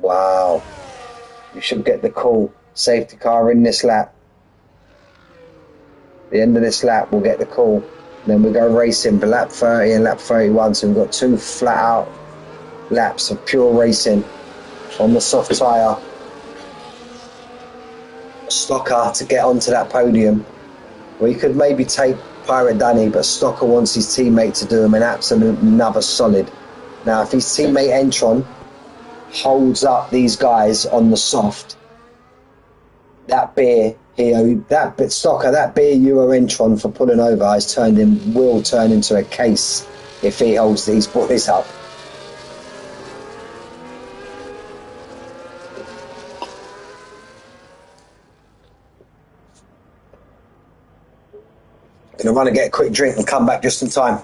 Speaker 1: Wow. You should get the call. Safety car in this lap. The end of this lap, we'll get the call. Then we go racing for lap 30 and lap 31. So we've got 2 flat out laps of pure racing on the soft tyre. Stocker to get onto that podium. Well, you could maybe take Pirate Danny, but Stocker wants his teammate to do him an absolute another solid. Now, if his teammate Entron holds up these guys on the soft, that beer here, that bit Stocker, that beer you owe Entron for pulling over will turn into a case if he holds these boys up. Gonna run and get a quick drink and come back just in time.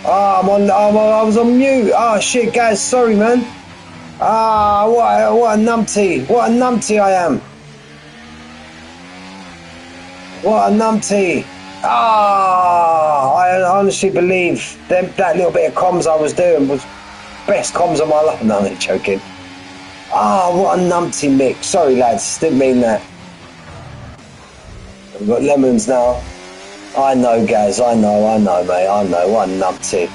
Speaker 1: Oh, I was on mute. Oh shit, guys, sorry, man. Ah, what a numpty. What a numpty I am. What a numpty. Ah, I honestly believe that little bit of comms I was doing was best comms of my life. No, I'm only joking. Ah, what a numpty, Mick. Sorry, lads. Didn't mean that. We've got lemons now. I know, Gaz. I know, mate. I know. What a numpty.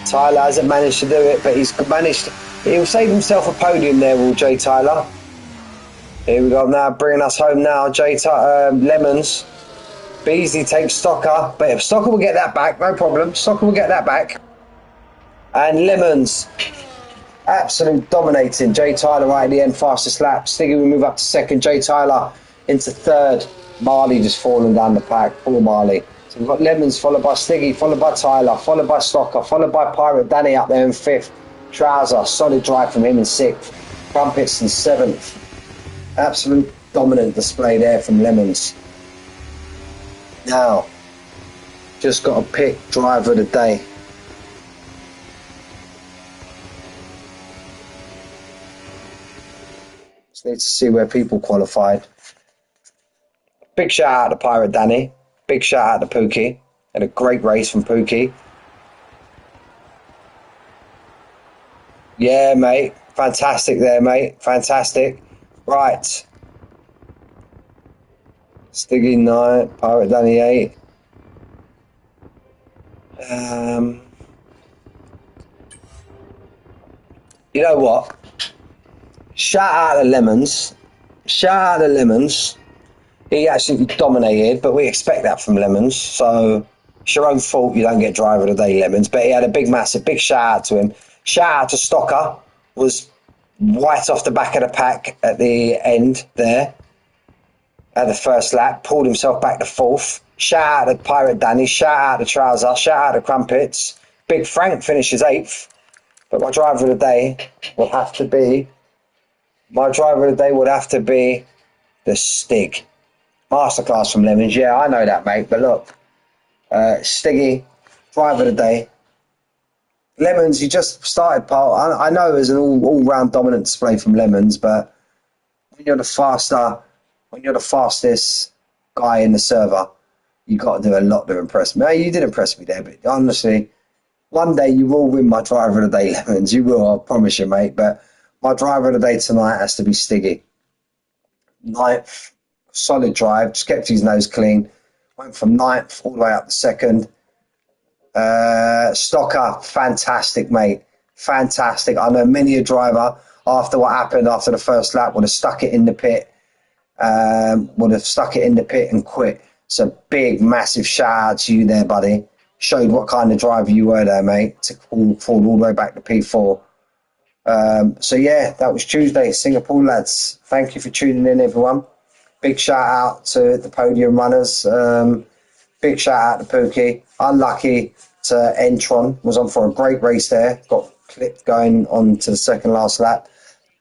Speaker 1: Tyler hasn't managed to do it, but he's managed. He'll save himself a podium there, will Jay Tyler. Here we go now, bringing us home now, Lemons. Beasley takes Stocker, but if Stocker will get that back, no problem. Stocker will get that back. And Lemons, absolute dominating. Jay Tyler right at the end, fastest lap. Stiggy will move up to second. Jay Tyler into third. Marley just falling down the pack. Poor Marley. So we've got Lemons, followed by Stiggy, followed by Tyler, followed by Stocker, followed by Pirate Danny up there in fifth. Trouser, solid drive from him in sixth. Crumpets in seventh. Absolute dominant display there from Lemons. Now, just got to pick driver of the day. Just need to see where people qualified. Big shout out to Pirate Danny. Big shout out to Pookie. Had a great race from Pookie. Yeah, mate. Fantastic there, mate. Fantastic. Right. Stiggy 9, Pirate Danny 8. You know what? Shout out to Lemons. Shout out to Lemons. He absolutely dominated, but we expect that from Lemons. So it's your own fault you don't get driver of the day, Lemons. But he had a big shout out to him. Shout out to Stocker. Was right off the back of the pack at the end there. At the first lap. Pulled himself back to fourth. Shout out to Pirate Danny. Shout out to Trouser. Shout out to Crumpets. Big Frank finishes eighth. But my driver of the day would have to be... the Stig. Masterclass from Lemons. Yeah, I know that, mate. But look, Stiggy, driver of the day. Lemons, he just started part. I know there's an all-round dominant display from Lemons, but when you're the fastest guy in the server, you got to do a lot to impress me. You did impress me there, but honestly, one day you will win my driver of the day, Lemons. You will, I promise you, mate. But my driver of the day tonight has to be Stiggy. Ninth, solid drive, just kept his nose clean. Went from ninth all the way up to second. Stocker, fantastic, mate. Fantastic. I know many a driver, after what happened after the first lap, would have stuck it in the pit. And quit. So big, massive shout out to you there, buddy. Showed what kind of driver you were there, mate. To fall all the way back to P4. So yeah, that was Tuesday, Singapore lads. Thank you for tuning in, everyone. Big shout out to the podium runners. Big shout out to Pookie. Unlucky to Entron. Was on for a great race there. Got clipped going on to the second last lap.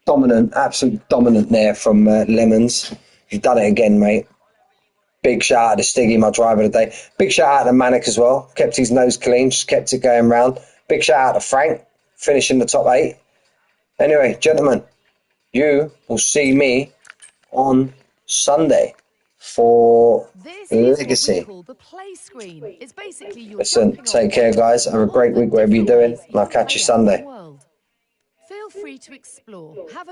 Speaker 1: Dominant, absolute dominant there from Lemons. You've done it again, mate. Big shout out to Stiggy, my driver today. Big shout out to Manic as well. Kept his nose clean, just kept it going round. Big shout out to Frank, finishing the top 8. Anyway, gentlemen, you will see me on Sunday for Legacy. Listen, take care, guys. Have a great week, whatever you're doing, and I'll catch you Sunday.
Speaker 2: Feel free to explore. Have a